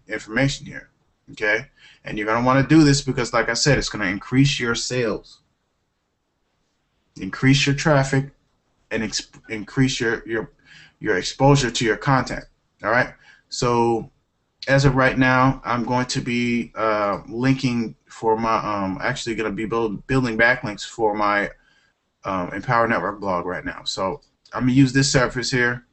information here. Okay, and you're going to want to do this because, like I said, it's going to increase your sales, increase your traffic, and increase your exposure to your content. All right. So as of right now, I'm going to be linking for my actually going to be building backlinks for my Empower Network blog right now. So I'm gonna use this service here.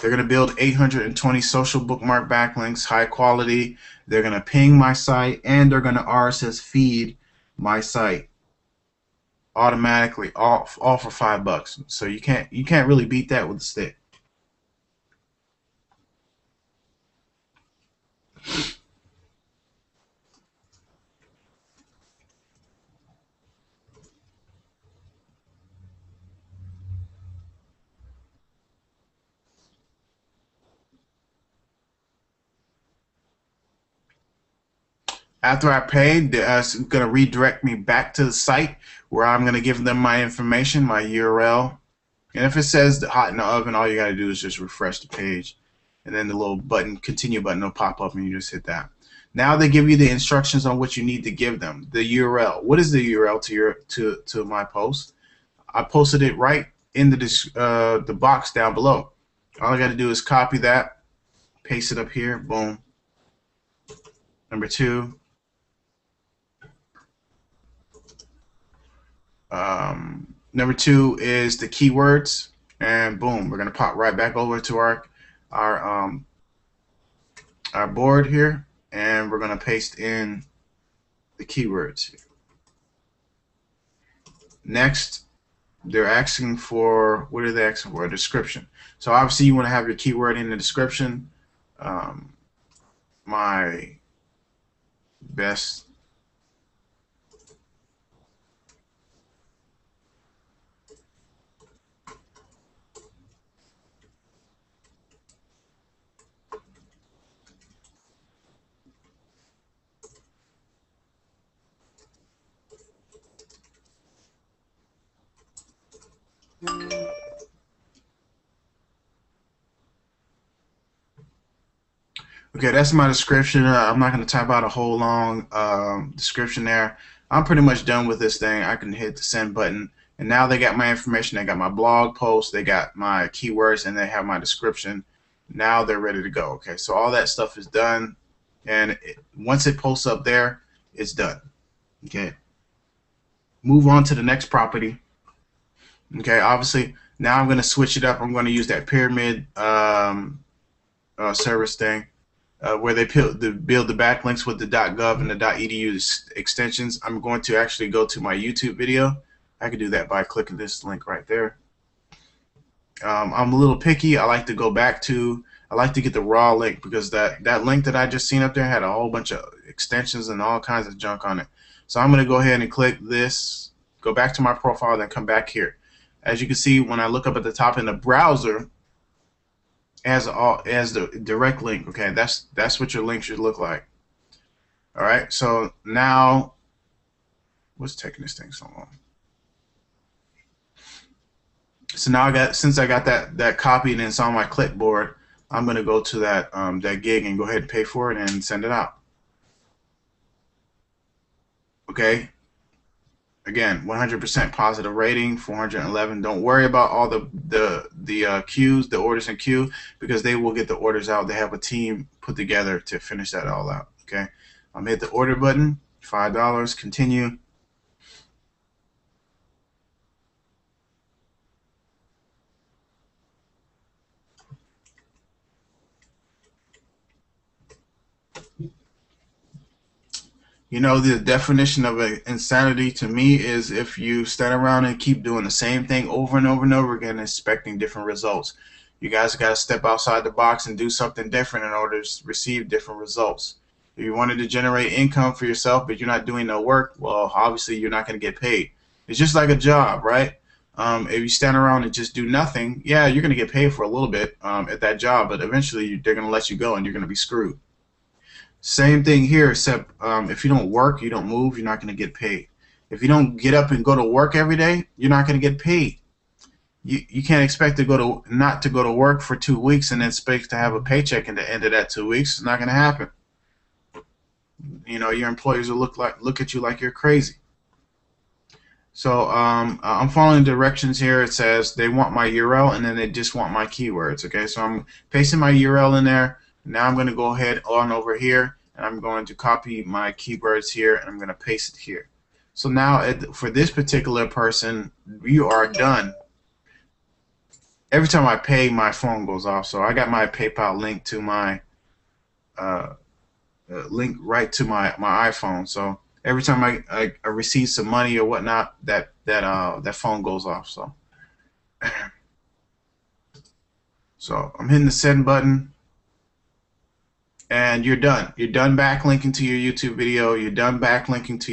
They're going to build 820 social bookmark backlinks, high quality. They're going to ping my site, and they're going to RSS feed my site. automatically, all for $5. So you can't really beat that with a stick. After I paid, it's going to redirect me back to the site where I'm going to give them my information, my URL. And if it says the hot in the oven, all you got to do is just refresh the page. And then the little button, continue button, will pop up and you just hit that. Now they give you the instructions on what you need to give them. The URL. What is the URL to my post? I posted it right in the box down below. All I got to do is copy that, paste it up here, boom. Number 2. Number 2 is the keywords, and boom, we're gonna pop right back over to our board here, and we're gonna paste in the keywords. Next, they're asking for, what are they asking for? A description. So obviously you want to have your keyword in the description. My best Okay, that's my description. I'm not going to type out a whole long description there. I'm pretty much done with this thing. I can hit the send button, and now they got my information. They got my blog post, they got my keywords, and they have my description. Now they're ready to go. Okay, so all that stuff is done, and once it posts up there, it's done. Okay, move on to the next property. Okay, obviously now I'm going to switch it up. I'm going to use that pyramid service thing. Where they build the backlinks with the .gov and the .edu extensions. I'm going to actually go to my YouTube video. I can do that by clicking this link right there. I'm a little picky. I like to get the raw link, because that link that I just seen up there had a whole bunch of extensions and all kinds of junk on it. So I'm going to go ahead and click this, go back to my profile, then come back here. As you can see, when I look up at the top in the browser, as the direct link. Okay, that's what your link should look like. All right, so now, what's taking this thing so long? So now since I got that copied and it's on my clipboard, I'm gonna go to that gig and go ahead and pay for it and send it out. Okay. Again, 100% positive rating, 411. Don't worry about all the queues, the orders in queue, because they will get the orders out. They have a team put together to finish that all out. Okay, I'm hit the order button, $5, continue. You know, the definition of insanity to me is if you stand around and keep doing the same thing over and over and over again, expecting different results. You guys got to step outside the box and do something different in order to receive different results. If you wanted to generate income for yourself, but you're not doing no work, well, obviously you're not going to get paid. It's just like a job, right? If you stand around and just do nothing, yeah, you're going to get paid for a little bit at that job, but eventually they're going to let you go and you're going to be screwed. Same thing here, except if you don't work, you don't move, you're not going to get paid. If you don't get up and go to work every day, you're not going to get paid. You can't expect to not to go to work for 2 weeks and then expect to have a paycheck at the end of that 2 weeks. It's not going to happen. You know, your employers will look at you like you're crazy. So I'm following directions here. It says they want my URL and then they just want my keywords. Okay, so I'm pasting my URL in there. Now I'm going to go ahead on over here and I'm going to copy my keywords here and I'm going to paste it here. So now for this particular person, you are done. Every time I pay, my phone goes off. So I got my PayPal link to my link right to my iPhone. So every time I receive some money or whatnot, that phone goes off. So I'm hitting the send button, and you're done. You're done backlinking to your YouTube video. You're done backlinking to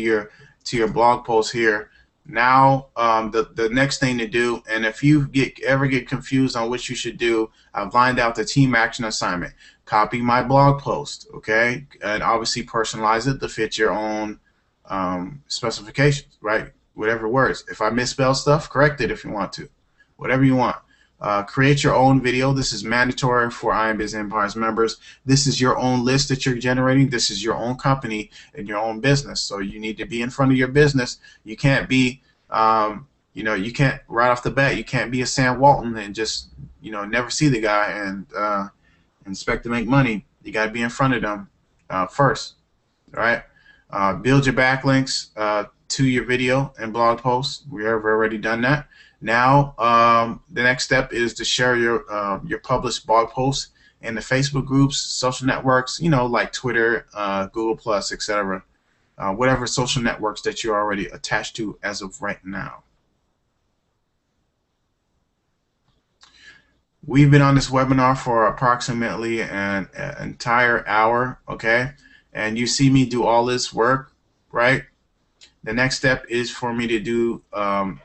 your blog post here. Now, the next thing to do, and if you ever get confused on what you should do, I've lined out the team action assignment. Copy my blog post, okay, and obviously personalize it to fit your own specifications, right? Whatever words. If I misspell stuff, correct it if you want to. Whatever you want. Create your own video. This is mandatory for Iron Biz Empires members. This is your own list that you're generating. This is your own company and your own business. So you need to be in front of your business. You can't be, you can't right off the bat. You can't be a Sam Walton and just, never see the guy and expect to make money. You got to be in front of them first, all right? Build your backlinks to your video and blog posts. We have already done that. Now, the next step is to share your published blog posts in the Facebook groups, social networks, like Twitter, Google Plus, etc. Whatever social networks that you're already attached to as of right now. We've been on this webinar for approximately an entire hour, okay? And you see me do all this work, right? The next step is for me to do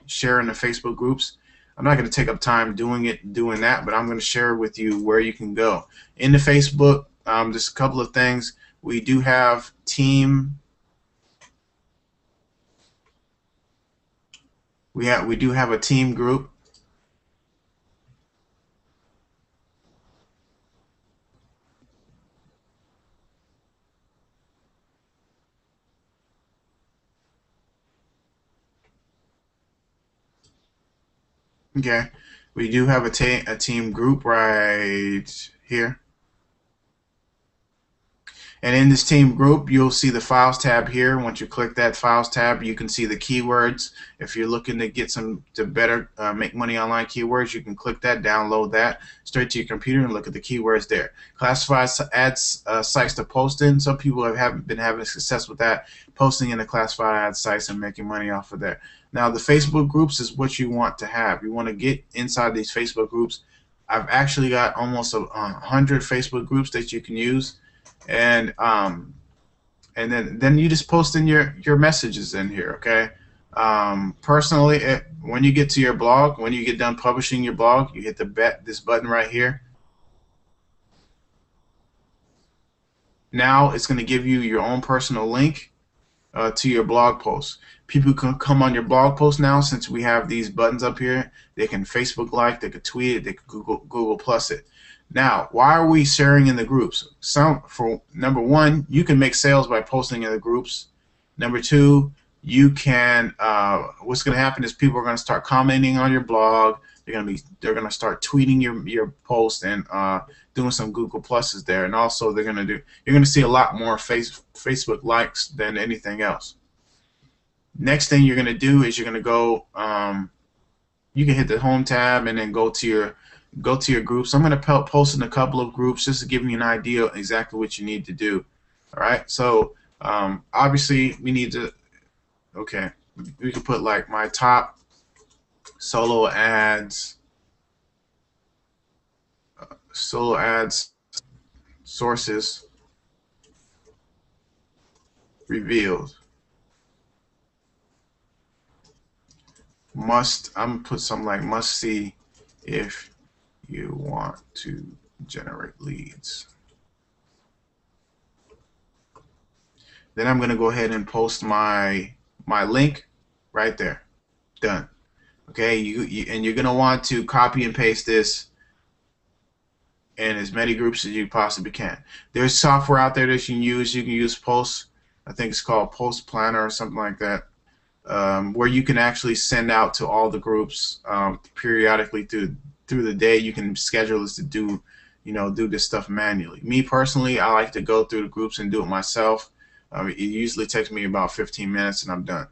share in the Facebook groups. I'm not going to take up time doing that, but I'm going to share with you where you can go. In the Facebook, just a couple of things. We do have team. We do have a team group. Okay, we do have a team group right here. And in this team group, you'll see the Files tab here. Once you click that Files tab, you can see the keywords. If you're looking to get to better make money online keywords, you can click that, download that straight to your computer and look at the keywords there. Classified ads sites to post in. Some people haven't been having success with that, posting in the classified ad sites and making money off of there. Now, the Facebook groups is what you want to have. You want to get inside these Facebook groups. I've actually got almost 100 Facebook groups that you can use. And then you just post in your messages in here, okay? Personally, when you get to your blog, when you get done publishing your blog, you hit this button right here. Now it's going to give you your own personal link to your blog post. People can come on your blog post now, since we have these buttons up here. They can Facebook like, they can tweet it, they can Google Plus it. Now, why are we sharing in the groups? For number one, you can make sales by posting in the groups. Number two, you can. What's going to happen is people are going to start commenting on your blog. They're going to start tweeting your post and doing some Google Pluses there. And also, you're going to see a lot more Facebook likes than anything else. Next thing you're going to do is you're going to go. You can hit the Home tab and then go to your groups. I'm going to post in a couple of groups just to give you an idea of exactly what you need to do. All right. So obviously we need to. Okay, we can put like my top solo ads sources revealed. I'm gonna put something like must see if you want to generate leads. Then I'm going to go ahead and post my link right there. Done. Okay, and you're going to want to copy and paste this in as many groups as you possibly can. There's software out there that you can use. You can use Post. I think it's called Post Planner or something like that, where you can actually send out to all the groups periodically through the day. You can schedule this to do this stuff manually. Me personally, I like to go through the groups and do it myself. It usually takes me about 15 minutes and I'm done.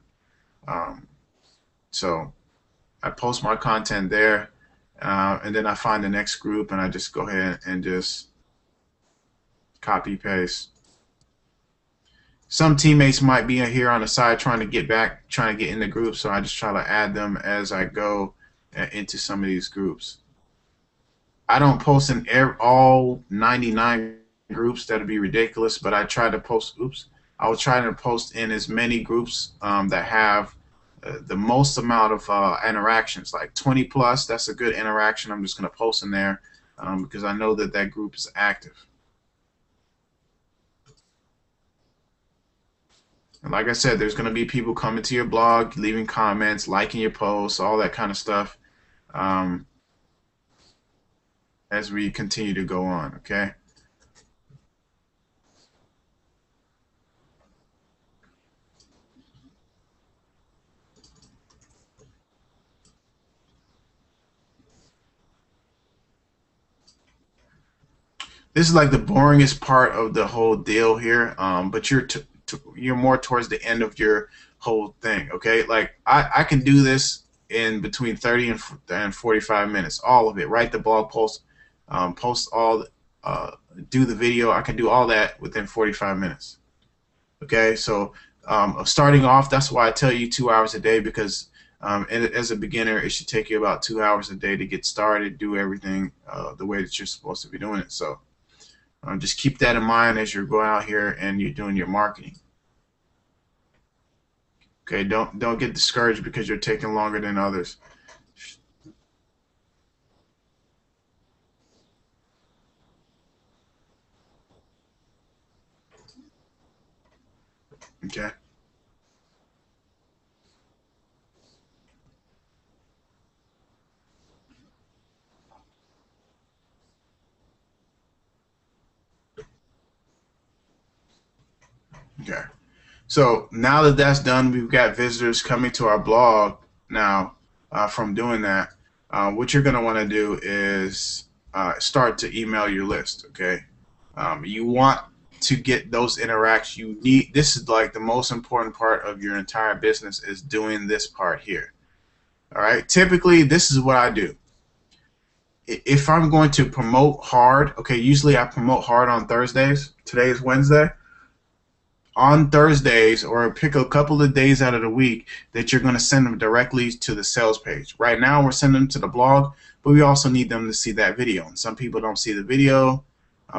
So I post my content there, and then I find the next group and I just go ahead and just copy paste. some teammates might be here on the side trying to get back, trying to get in the group. So I just try to add them as I go into some of these groups. I don't post in all 99 groups. That'd be ridiculous. But I try to post. Oops. I will try to post in as many groups that have the most amount of interactions, like 20 plus. That's a good interaction. I'm just going to post in there because I know that that group is active. And like I said, there's going to be people coming to your blog, leaving comments, liking your posts, all that kind of stuff um, as we continue to go on, okay? This is like the boringest part of the whole deal here, but you're more towards the end of your whole thing, okay? Like I can do this in between 30 and 45 minutes, all of it. Write the blog post, post all, uh, do the video. I can do all that within 45 minutes. Okay, so starting off, that's why I tell you 2 hours a day because as a beginner, it should take you about 2 hours a day to get started, do everything the way that you're supposed to be doing it. So just keep that in mind as you're going out here and you're doing your marketing. Okay, don't get discouraged because you're taking longer than others. Okay. Okay. So now that that's done, we've got visitors coming to our blog now from doing that. What you're going to want to do is start to email your list. Okay. You want to get those interactions. You need, this is like the most important part of your entire business is doing this part here. All right. Typically, this is what I do. If I'm going to promote hard, okay, usually I promote hard on Thursdays. Today is Wednesday. On Thursdays, or pick a couple of days out of the week that you're going to send them directly to the sales page. Right now, we're sending them to the blog, but we also need them to see that video. And some people don't see the video.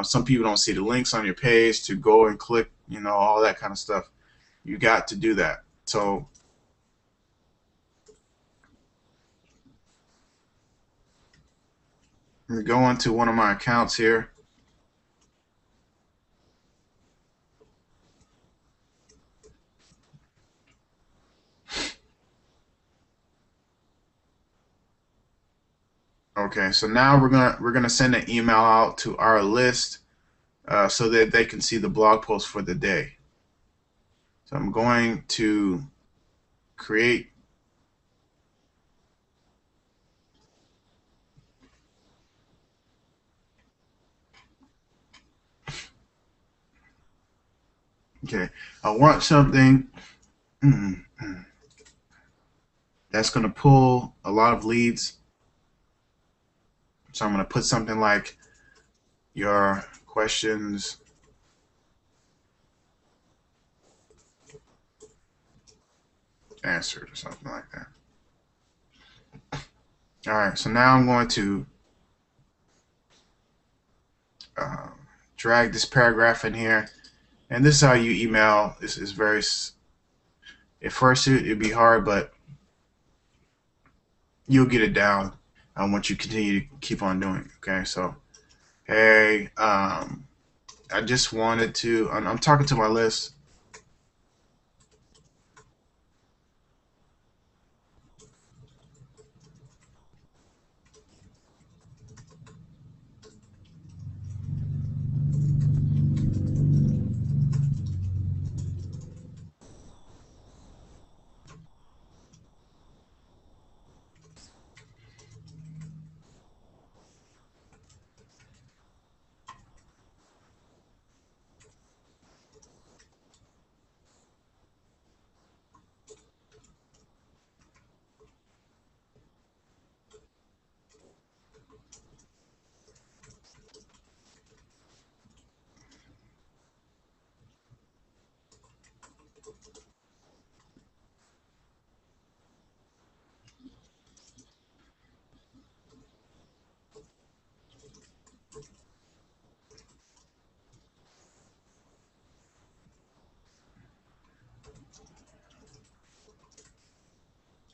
Some people don't see the links on your page to go and click, you know, all that kind of stuff. You got to do that. So I'm going to go into one of my accounts here. Okay, so now we're gonna send an email out to our list so that they can see the blog post for the day. So I'm going to create. Okay, I want something that's going to pull a lot of leads. So I'm going to put something like your questions answered or something like that. All right, so now I'm going to uh, drag this paragraph in here. And this is how you email. This is very, at first it'd be hard, but you'll get it down once you continue to keep on doing it. Okay, so hey, I just wanted to, I'm talking to my list.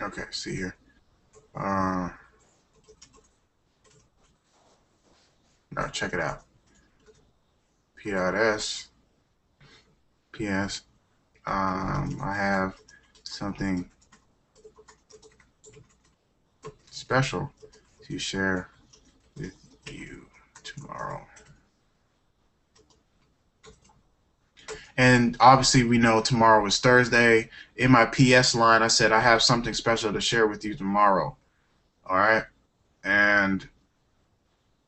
Okay, see here. No, check it out. P.S. P.S. I have something special to share with you tomorrow. And obviously, we know tomorrow is Thursday. In my PS line, I said I have something special to share with you tomorrow. All right. And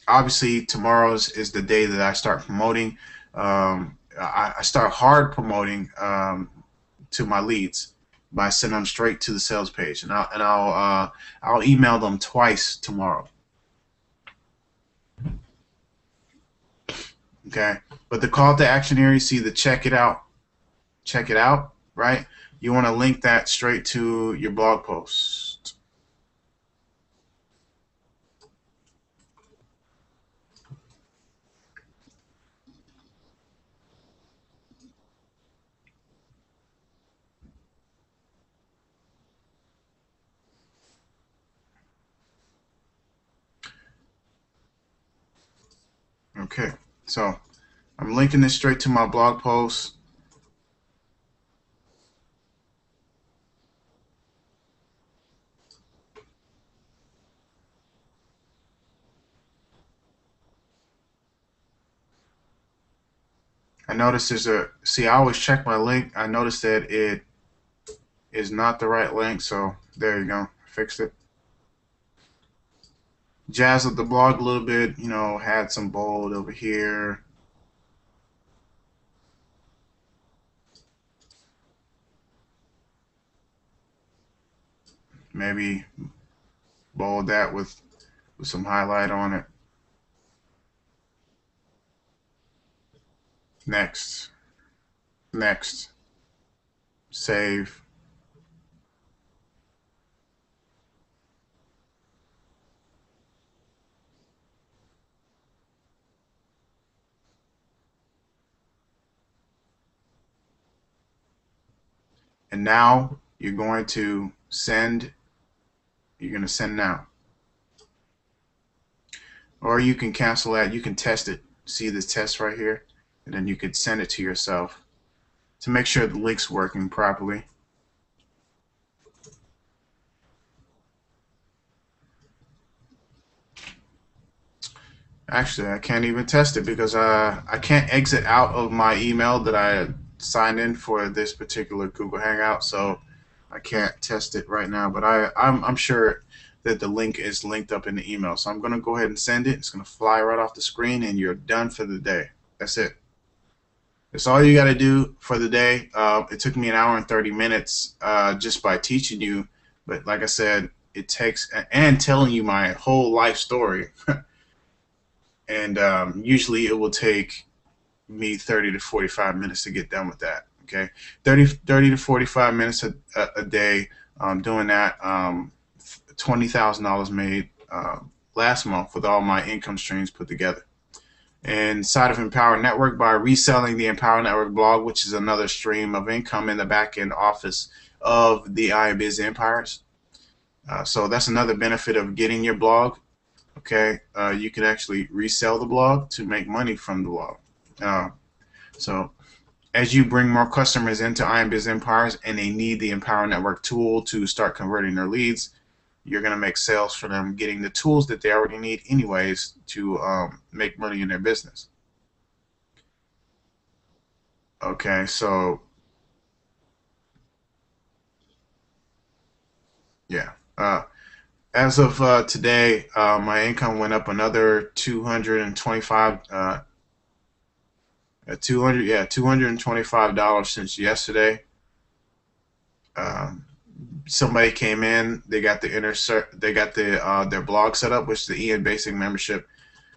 obviously, tomorrow is the day that I start promoting. I start hard promoting to my leads by sending them straight to the sales page, and I'll email them twice tomorrow. Okay. But the call to action here, you see the check it out, right? You want to link that straight to your blog post. Okay. So I'm linking this straight to my blog post. I noticed see, I always check my link. I noticed that it is not the right link. So there you go. Fixed it. Jazz up the blog a little bit, had some bold over here. Maybe bold that with some highlight on it. Next. Next. Save. And now you're going to send. You're going to send now. Or you can cancel that. You can test it. See this test right here? And then you could send it to yourself to make sure the link's working properly. Actually, I can't even test it because I can't exit out of my email that I signed in for this particular Google Hangout, so I can't test it right now. But I'm sure that the link is linked up in the email, so I'm going to go ahead and send it. It's going to fly right off the screen, and you're done for the day. That's it. That's all you got to do for the day. It took me an hour and 30 minutes just by teaching you, but like I said, it takes and telling you my whole life story. And usually it will take me 30 to 45 minutes to get done with that. Okay, 30 to 45 minutes a day doing that. $20,000 made last month with all my income streams put together. Inside of Empower Network by reselling the Empower Network blog, which is another stream of income in the back end office of the iBiz Empires. So that's another benefit of getting your blog. Okay, you can actually resell the blog to make money from the blog. So as you bring more customers into iBiz Empires and they need the Empower Network tool to start converting their leads, you're going to make sales for them getting the tools that they already need anyways to make money in their business. Okay, so yeah. As of today, my income went up another 225 $225 since yesterday. Somebody came in, they got their blog set up, which is the Ian Basic membership.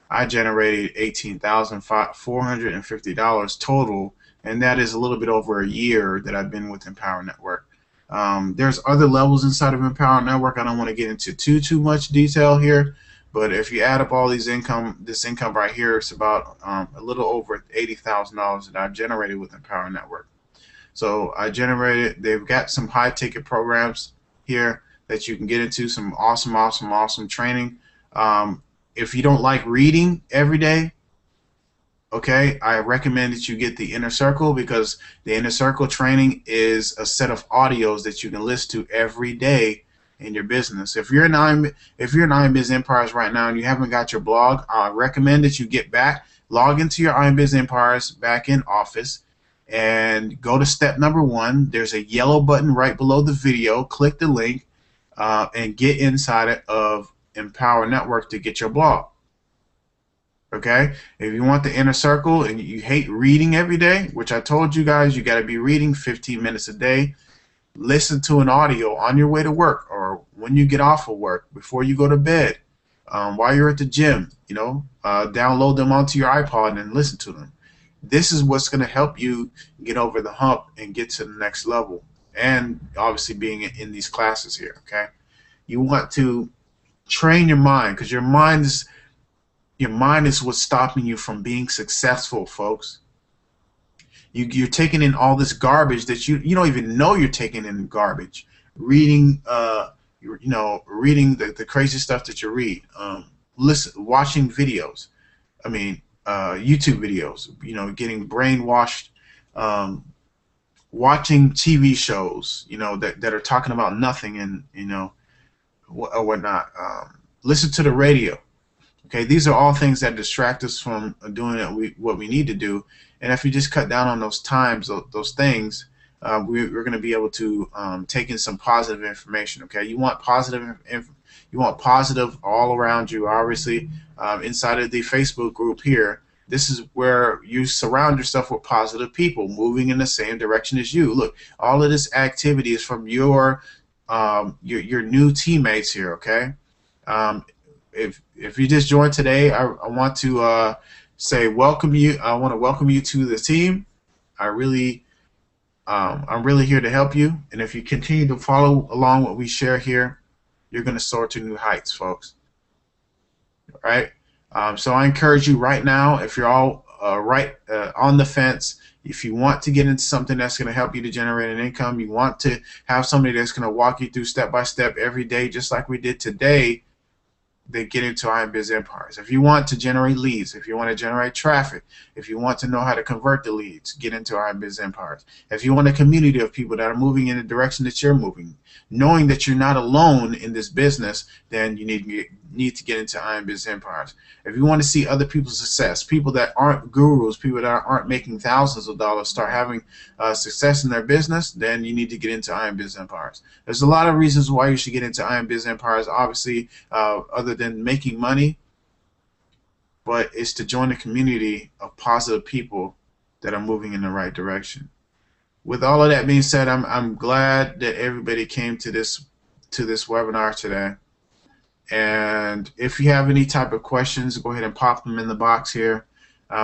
I generated $18,450 total, and that is a little bit over a year that I've been with Empower Network. There's other levels inside of Empower Network. I don't want to get into too much detail here, but if you add up all this income right here, it's about a little over $80,000 that I've generated with Empower Network. So they've got some high ticket programs here that you can get into, some awesome training. If you don't like reading every day, okay, I recommend that you get the Inner Circle, because the Inner Circle training is a set of audios that you can listen to every day in your business. If you're in IMBiz Empires right now and you haven't got your blog, I recommend that you get back, log into your IMBiz Empires back in Office, and go to step number 1. There's a yellow button right below the video. Click the link and get inside of Empower Network to get your blog. Okay, if you want the Inner Circle and you hate reading every day, which I told you guys, you got to be reading 15 minutes a day, listen to an audio on your way to work or when you get off of work, before you go to bed, while you're at the gym, download them onto your iPod and listen to them. This is what's going to help you get over the hump and get to the next level, and obviously being in these classes here. Okay, you want to train your mind, because your mind is what's stopping you from being successful, folks. You're taking in all this garbage that you don't even know you're taking in garbage. Reading, reading the crazy stuff that you read. Watching videos. I mean, YouTube videos. Getting brainwashed. Watching TV shows. That are talking about nothing and or whatnot. Listen to the radio. Okay, these are all things that distract us from doing what we need to do. And if you just cut down on those times, those things, we're going to be able to take in some positive information. Okay, you want positive all around you. Obviously, inside of the Facebook group here, this is where you surround yourself with positive people moving in the same direction as you. Look, all of this activity is from your new teammates here. Okay. If you just joined today, I want to say welcome you. I want to welcome you to the team. I'm really here to help you. And if you continue to follow along what we share here, you're going to soar to new heights, folks. All right. So I encourage you right now, if you're all on the fence, if you want to get into something that's going to help you to generate an income, you want to have somebody that's going to walk you through step by step every day, just like we did today, they get into IMBiz Empires. If you want to generate leads, if you want to generate traffic, if you want to know how to convert the leads, get into IMBiz Empires. If you want a community of people that are moving in the direction that you're moving, knowing that you're not alone in this business, then you need to get into IMBiz Empires. If you want to see other people's success, people that aren't gurus, people that aren't making thousands of dollars start having success in their business, then you need to get into IMBiz Empires. There's a lot of reasons why you should get into IMBiz Empires, obviously, other than making money, but it's to join a community of positive people that are moving in the right direction. With all of that being said, I'm glad that everybody came to this webinar today. And if you have any type of questions, go ahead and pop them in the box here.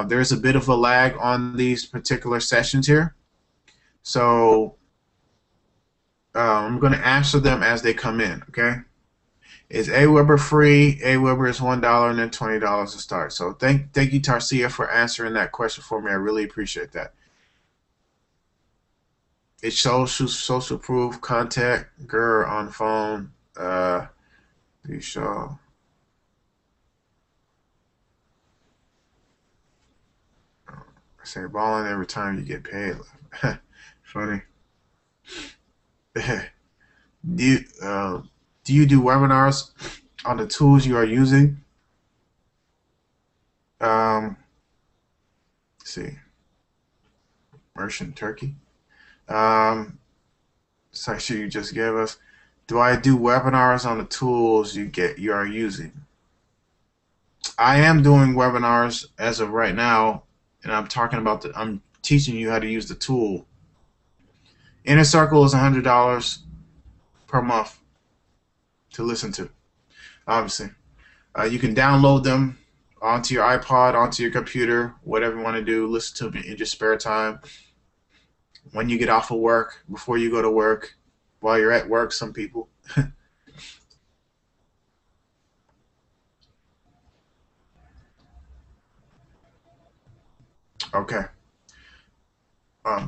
There's a bit of a lag on these particular sessions here, so I'm going to answer them as they come in. Okay. Is Aweber free? Aweber is $1 and then $20 to start. So thank you, Tarcia, for answering that question for me. I really appreciate that. It's social proof. Contact Gur on phone. You show. I say balling every time you get paid. Funny. Do you do webinars on the tools you are using? Let's see. Merchant Turkey. Section you just gave us. Do I do webinars on the tools you are using? I am doing webinars as of right now, and I'm talking about I'm teaching you how to use the tool. Inner Circle is $100 per month to listen to. Obviously, you can download them onto your iPod, onto your computer, whatever you want to do. Listen to them in your spare time, when you get off of work, before you go to work, while you're at work. Some people. Okay.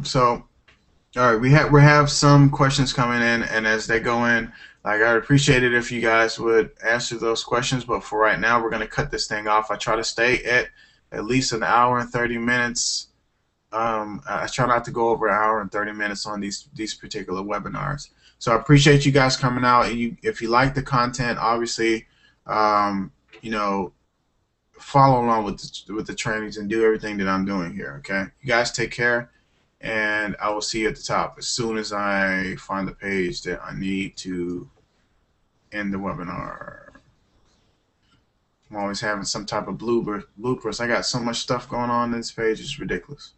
So All right, we have some questions coming in, and as they go in, like I'd appreciate it if you guys would answer those questions. But for right now, we're gonna cut this thing off. I try to stay at least an hour and 30 minutes. I try not to go over an hour and 30 minutes on these particular webinars. So I appreciate you guys coming out. And if you like the content, obviously, um, you know, follow along with the trainings and do everything that I'm doing here. Okay, you guys take care, and I will see you at the top as soon as I find the page that I need to end the webinar. I'm always having some type of bloopers. I got so much stuff going on this page, it's ridiculous.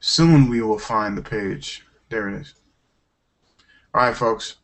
Soon we will find the page. There it is. All right, folks.